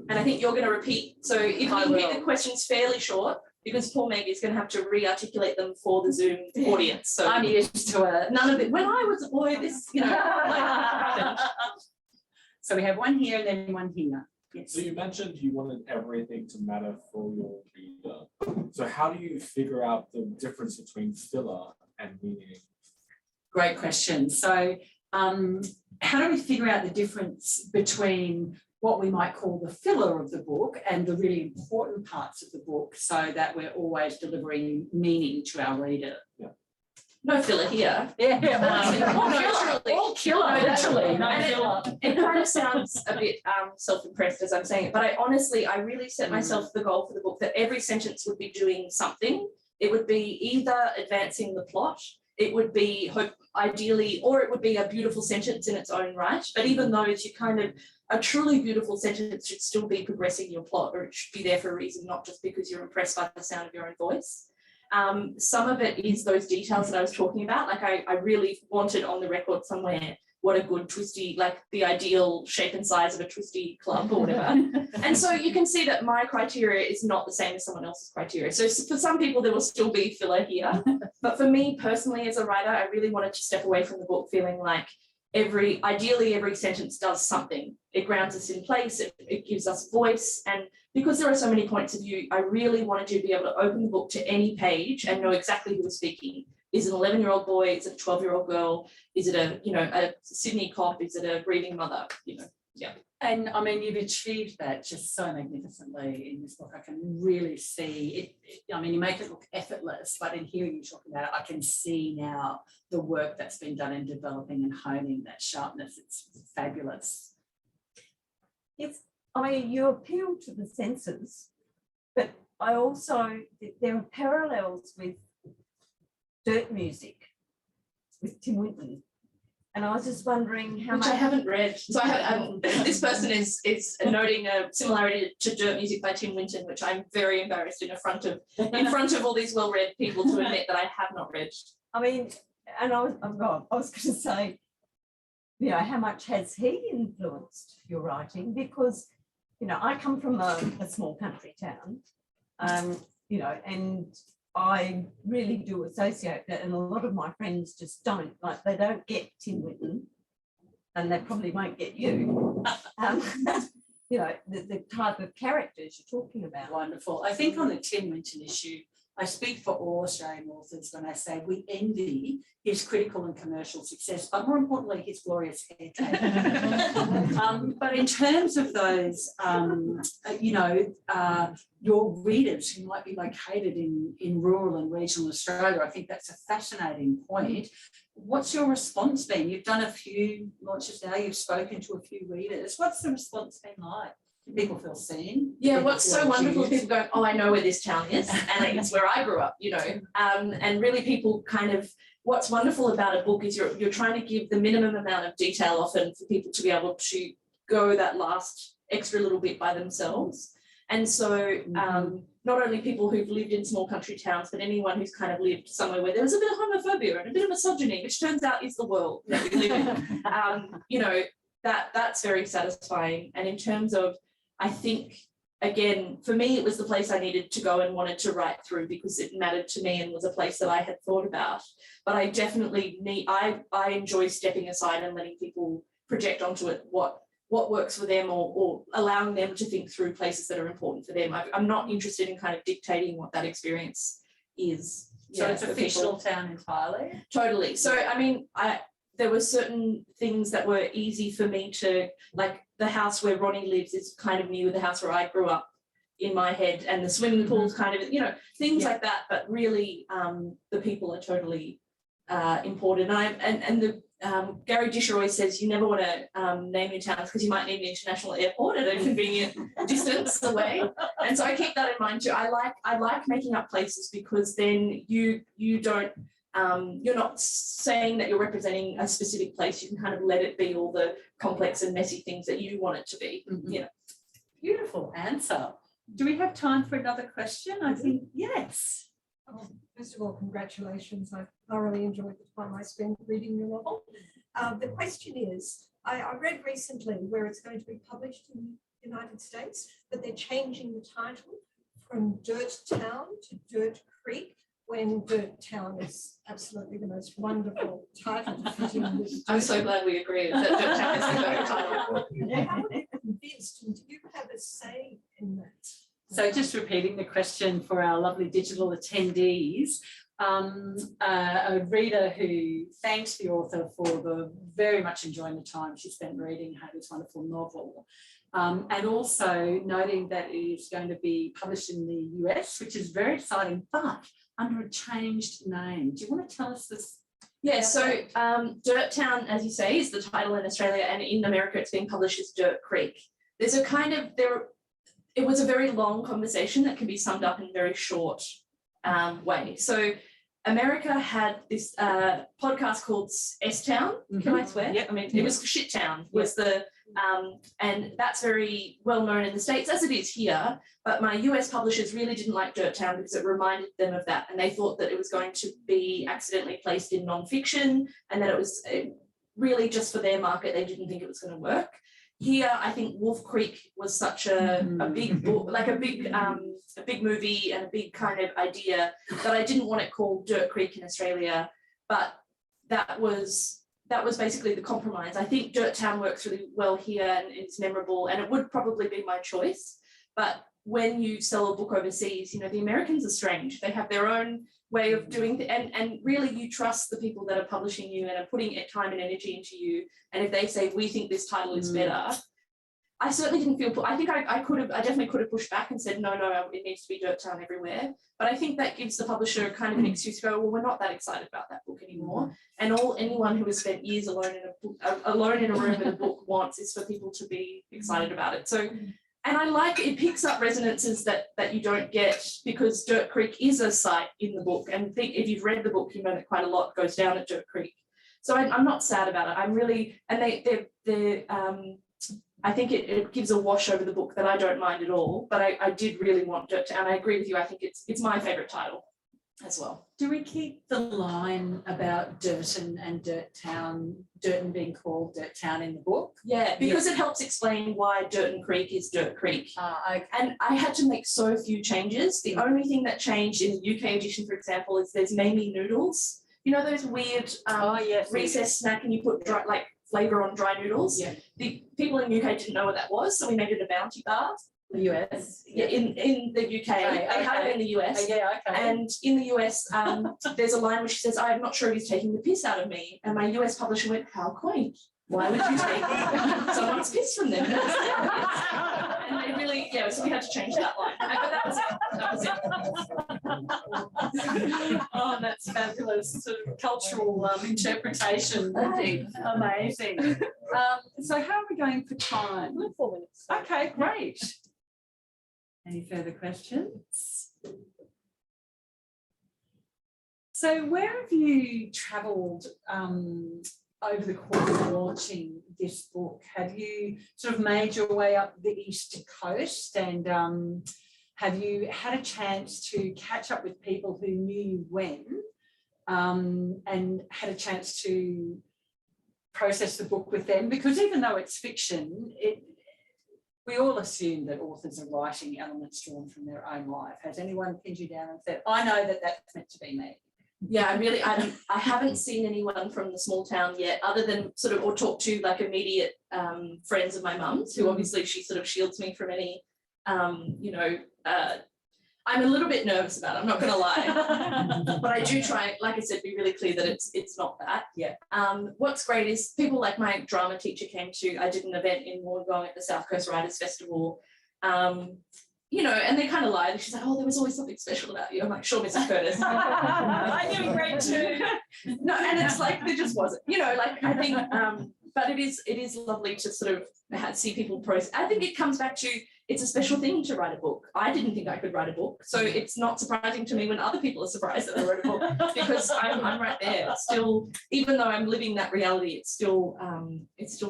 and I think you're going to repeat. So if you can keep the questions fairly short, because poor Meg is going to have to re-articulate them for the Zoom audience. So I'm used to it. None of it. When I was a boy, this, So we have one here and then one here. Yes. So you mentioned you wanted everything to matter for your reader. So how do you figure out the difference between filler and meaning? Great question. So how do we figure out the difference between what we might call the filler of the book and the really important parts of the book, so that we're always delivering meaning to our reader? Yeah. No filler here. All killer, literally. No filler. It kind of sounds a bit self-impressed as I'm saying it, but I really set myself the goal for the book that every sentence would be doing something. It would be either advancing the plot, it would be ideally, or it would be a beautiful sentence in its own right. But even those, you kind of, a truly beautiful sentence should still be progressing your plot, or it should be there for a reason, not just because you're impressed by the sound of your own voice. Some of it is those details that I was talking about. Like I really wanted on the record somewhere what a good twisty, like the ideal shape and size of a twisty club or whatever. And so you can see that my criteria is not the same as someone else's criteria. So for some people there will still be filler here, but for me personally as a writer, I really wanted to step away from the book feeling like ideally every sentence does something. It grounds us in place, it gives us voice, and because there are so many points of view, I really wanted to be able to open the book to any page and know exactly who was speaking. Is it an 11-year-old boy? Is it a 12-year-old girl? Is it a Sydney cop? Is it a grieving mother? Yeah. And I mean, you've achieved that just so magnificently in this book. I can really see it. I mean, you make it look effortless, but in hearing you talk about it, I can see now the work that's been done in developing and honing that sharpness. It's fabulous. I mean, you appeal to the senses, but I also, there are parallels with dirt music, with Tim Winton. And I was just wondering how Which much. I haven't read. So this person is noting a similarity to Dirt Music by Tim Winton, which I'm very embarrassed in front of all these well-read people to admit that I have not read. I mean, and I was going to say, how much has he influenced your writing? Because, I come from a small country town, and I really do associate that, and a lot of my friends just don't. Like, they don't get Tim Winton, and they probably won't get you. The type of characters you're talking about. Wonderful. I think on the Tim Winton issue, I speak for all Australian authors when I say we envy his critical and commercial success, but more importantly, his glorious hair trade. But in terms of those, your readers who might be located in rural and regional Australia, I think that's a fascinating point. What's your response been? You've done a few launches now, you've spoken to a few readers. What's the response been like? People feel seen. Yeah, People what's so feel wonderful is viewed. people going, oh, I know where this town is, and it's where I grew up, you know. And really people kind of, what's wonderful about a book is you're trying to give the minimum amount of detail often for people to be able to go that last extra little bit by themselves. And so not only people who've lived in small country towns, but anyone who's kind of lived somewhere where there was a bit of homophobia and a bit of misogyny, which turns out is the world that we live in, you know, that's very satisfying. And in terms of, I think, again, for me, it was the place I needed to go and wanted to write through because it mattered to me and was a place that I had thought about. But I definitely I enjoy stepping aside and letting people project onto it what works for them or allowing them to think through places that are important for them. I'm not interested in kind of dictating what that experience is. So it's a fictional town entirely? Totally. So, I mean, there were certain things that were easy for me to, like the house where Ronnie lives is kind of near the house where I grew up in my head, and the swimming pool's kind of, you know, things like that. But really, the people are totally important. And the Gary Disher always says you never want to name your towns because you might need an international airport at a convenient distance away. And so I keep that in mind too. I like making up places because then you don't. You're not saying that you're representing a specific place. You can kind of let it be all the complex and messy things that you want it to be. You know. Beautiful answer. Do we have time for another question? I think yes. First of all, congratulations. I thoroughly enjoyed the time I spent reading your novel. The question is, I read recently where it's going to be published in the United States, but they're changing the title from Dirt Town to Dirt Creek, when Dirt Town is absolutely the most wonderful title to fit in with. I'm so glad we agreed that Dirt Town is the better title. How would it convinced, and do you have a say in that? So just repeating the question for our lovely digital attendees, a reader who thanked the author for the very much enjoying the time she spent reading Hayley's wonderful novel, and also noting that it is going to be published in the US, which is very exciting, but under a changed name. Do you want to tell us this? Yeah, so Dirt Town, as you say, is the title in Australia, and in America it's being published as Dirt Creek. There's a kind of, it was a very long conversation that can be summed up in a very short way. So America had this podcast called S-Town, can I swear? Yep. I mean, it was Shit Town, was the, and that's very well known in the States as it is here, but my US publishers really didn't like Dirt Town because it reminded them of that, and they thought that it was going to be accidentally placed in non-fiction and that it was really just for their market. They didn't think it was going to work. Here, I think Wolf Creek was such a big book, like a big movie and a big kind of idea that I didn't want it called Dirt Creek in Australia, but that was basically the compromise. I think Dirt Town works really well here and it's memorable, and it would probably be my choice. But when you sell a book overseas, you know, the Americans are strange. They have their own way of doing and really you trust the people that are publishing you and are putting time and energy into you. And if they say, we think this title is better, I certainly didn't feel, I think I definitely could have pushed back and said, no, it needs to be Dirt Town everywhere. But I think that gives the publisher kind of an excuse to go, well, we're not that excited about that book anymore. And anyone who has spent years alone in a room with a book wants is for people to be excited about it. So, and I like it picks up resonances that you don't get because Dirt Creek is a site in the book. And if you've read the book, you know that quite a lot goes down at Dirt Creek. So I'm not sad about it. I'm really, and I think it gives a wash over the book that I don't mind at all, but I did really want Dirt Town. And I agree with you. I think it's my favorite title as well. Do we keep the line about Durton and Durton being called Dirt Town in the book? Yeah, because it helps explain why Durton Creek is Dirt Creek. Okay. And I had to make so few changes. The only thing that changed in the UK edition, for example, is there's Mamie noodles. You know those weird recess snack and you put dry, like flavour on dry noodles? Yeah. The people in the UK didn't know what that was, so we made it a bounty bar. The US? Yeah, in the UK. They have it in the US. Yeah, okay. And in the US, there's a line where she says, I'm not sure if he's taking the piss out of me. And my US publisher went, how quaint. Why would you take someone's piss from them? And they really, so we had to change that line. But that was it. Oh, that's fabulous. Sort of cultural interpretation. Amazing. So how are we going for time? 4 minutes. Okay, great. Any further questions? So where have you travelled over the course of launching this book? Have you sort of made your way up the East Coast, and have you had a chance to catch up with people who knew you when, and had a chance to process the book with them? Because even though it's fiction, we all assume that authors are writing elements drawn from their own life. Has anyone pinned you down and said, I know that that's meant to be me? Yeah, I haven't seen anyone from the small town yet, other than sort of, or talk to like immediate friends of my mum's, who obviously she sort of shields me from any, I'm a little bit nervous about it, I'm not gonna lie. But I do try, like I said, be really clear that it's not that. Yeah. What's great is people like my drama teacher came to, I did an event in Wollongong at the South Coast Writers Festival. And they kind of lied. She's like, oh, there was always something special about you. I'm like, sure, Mrs. Curtis. I'm doing great too. No, and it's like, there just wasn't, I think, but it is lovely to sort of see people process. I think it comes back to, it's a special thing to write a book. I didn't think I could write a book. So it's not surprising to me when other people are surprised that I wrote a book, because I'm right there. Still, even though I'm living that reality, it's still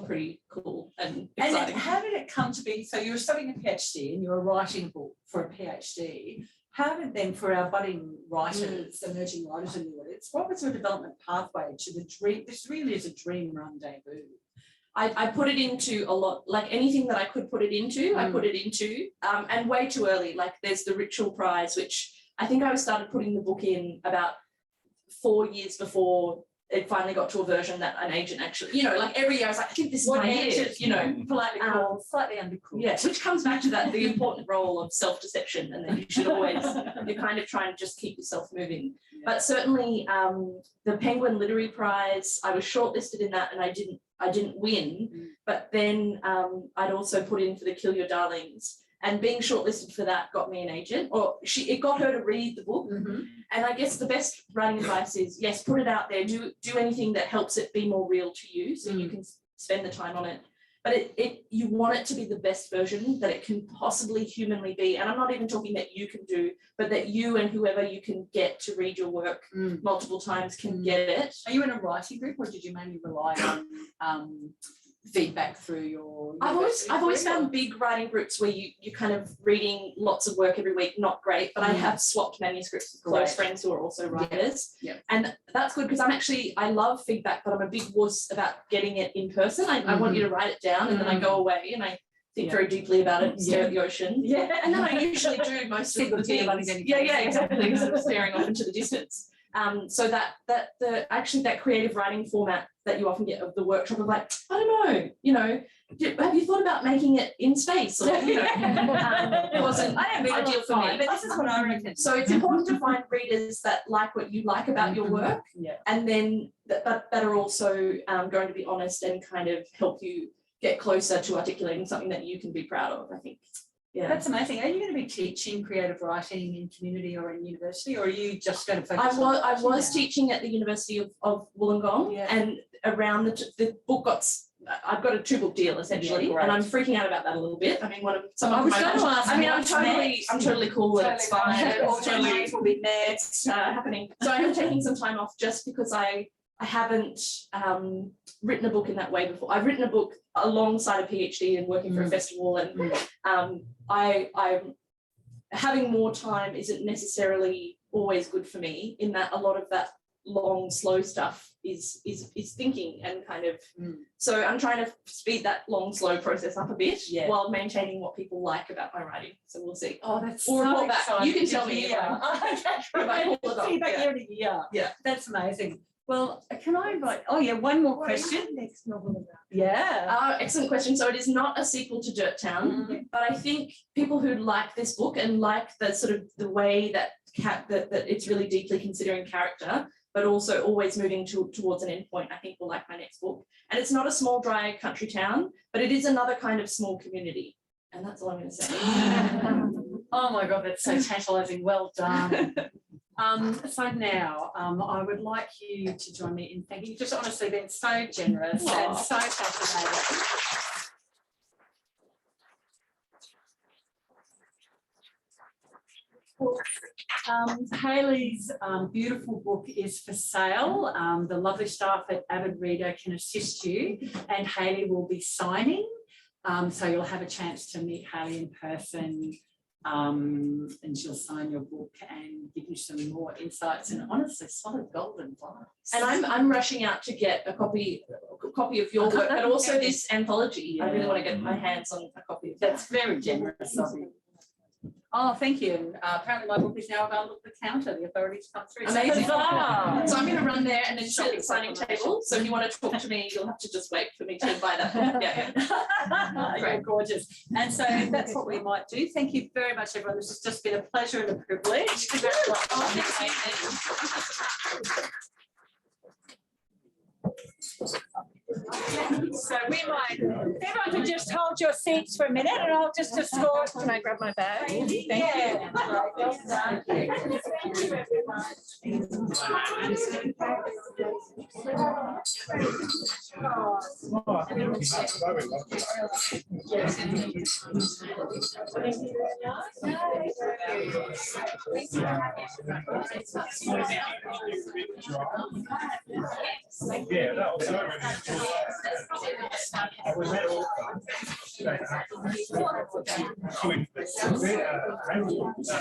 pretty cool and exciting. And how did it come to be? So you were studying a PhD and you were writing a book for a PhD. How did then, for our budding writers, emerging writers in the audience, what was your development pathway to the dream? This really is a dream run debut. I put it into a lot, like anything that I could put it into, I put it into, and way too early. Like there's the Ritual Prize, which I think I started putting the book in about 4 years before it finally got to a version that an agent actually, like every year I was like, I think this is my year, politely called, slightly undercooked. Yes, which comes back to that, the important role of self-deception, and that you should always, you're kind of trying to just keep yourself moving. Yeah. But certainly the Penguin Literary Prize, I was shortlisted in that and I didn't win, but then I'd also put in for the Kill Your Darlings, and being shortlisted for that got me an agent, or it got her to read the book. And I guess the best writing advice is, yes, put it out there, do anything that helps it be more real to you, so you can spend the time on it. But you want it to be the best version that it can possibly humanly be. And I'm not even talking that you can do, but that you and whoever you can get to read your work multiple times can get it. Are you in a writing group, or did you mainly rely on feedback through your? I've always found big writing groups where you're kind of reading lots of work every week, not great, but I have swapped manuscripts with close friends who are also writers. Yeah. And that's good, because I love feedback, but I'm a big wuss about getting it in person. I want you to write it down, and then I go away and I think very deeply about it, stare at the ocean. Yeah. And then I usually do most of the things. Yeah, exactly. Instead of staring off into the distance. So that creative writing format that you often get of the workshop of like, I don't know, have you thought about making it in space? Or, it wasn't ideal for me, but this is what I reckon. So it's important to find readers that like what you like about your work, and then that are also going to be honest and kind of help you get closer to articulating something that you can be proud of, I think. Yeah. That's amazing. Are you going to be teaching creative writing in community or in university, or are you just going to focus on I was teaching at the University of Wollongong, and around the book I've got a 2-book deal essentially, and I'm freaking out about that a little bit. I mean, I'm totally cool with it. It's fine. All totally will be there. It's happening. So I am taking some time off just because I haven't written a book in that way before. I've written a book alongside a PhD and working for a festival, and I'm having more time isn't necessarily always good for me, in that a lot of that long, slow stuff is thinking and kind of. So I'm trying to speed that long, slow process up a bit while maintaining what people like about my writing. So we'll see. Oh, that's or so exciting. You can tell me. Yeah, that's amazing. Well, can I invite? Oh yeah, one more question. Next novel about? Yeah. Excellent question. So it is not a sequel to Durton, but I think people who like this book and like the sort of the way that it's really deeply considering character, but also always moving towards an endpoint, I think will like my next book. And it's not a small, dry country town, but it is another kind of small community. And that's all I'm going to say. Oh my God, that's so tantalising. Well done. So now, I would like you to join me in thanking you. Just honestly been so generous and so fascinating. Hayley's beautiful book is for sale. The lovely staff at Avid Reader can assist you, and Hayley will be signing. So you'll have a chance to meet Hayley in person, and she'll sign your book and give you some more insights and honestly solid golden vibes. And I'm rushing out to get a copy of your work, but also this anthology. I really want to get my hands on a copy of that. That's very generous of you. Oh, thank you. And apparently my book is now available at the counter. The authorities come through. Amazing. So Huzzah! I'm going to run there and then sit at the signing table. So if you want to talk to me, you'll have to just wait for me to buy that. Yeah. You're gorgeous. And so that's what we might do. Thank you very much, everyone. This has just been a pleasure and a privilege. Congratulations. So we might, everyone can just hold your seats for a minute and I'll just escort. Can I grab my bag? Thank you. Yeah, that was so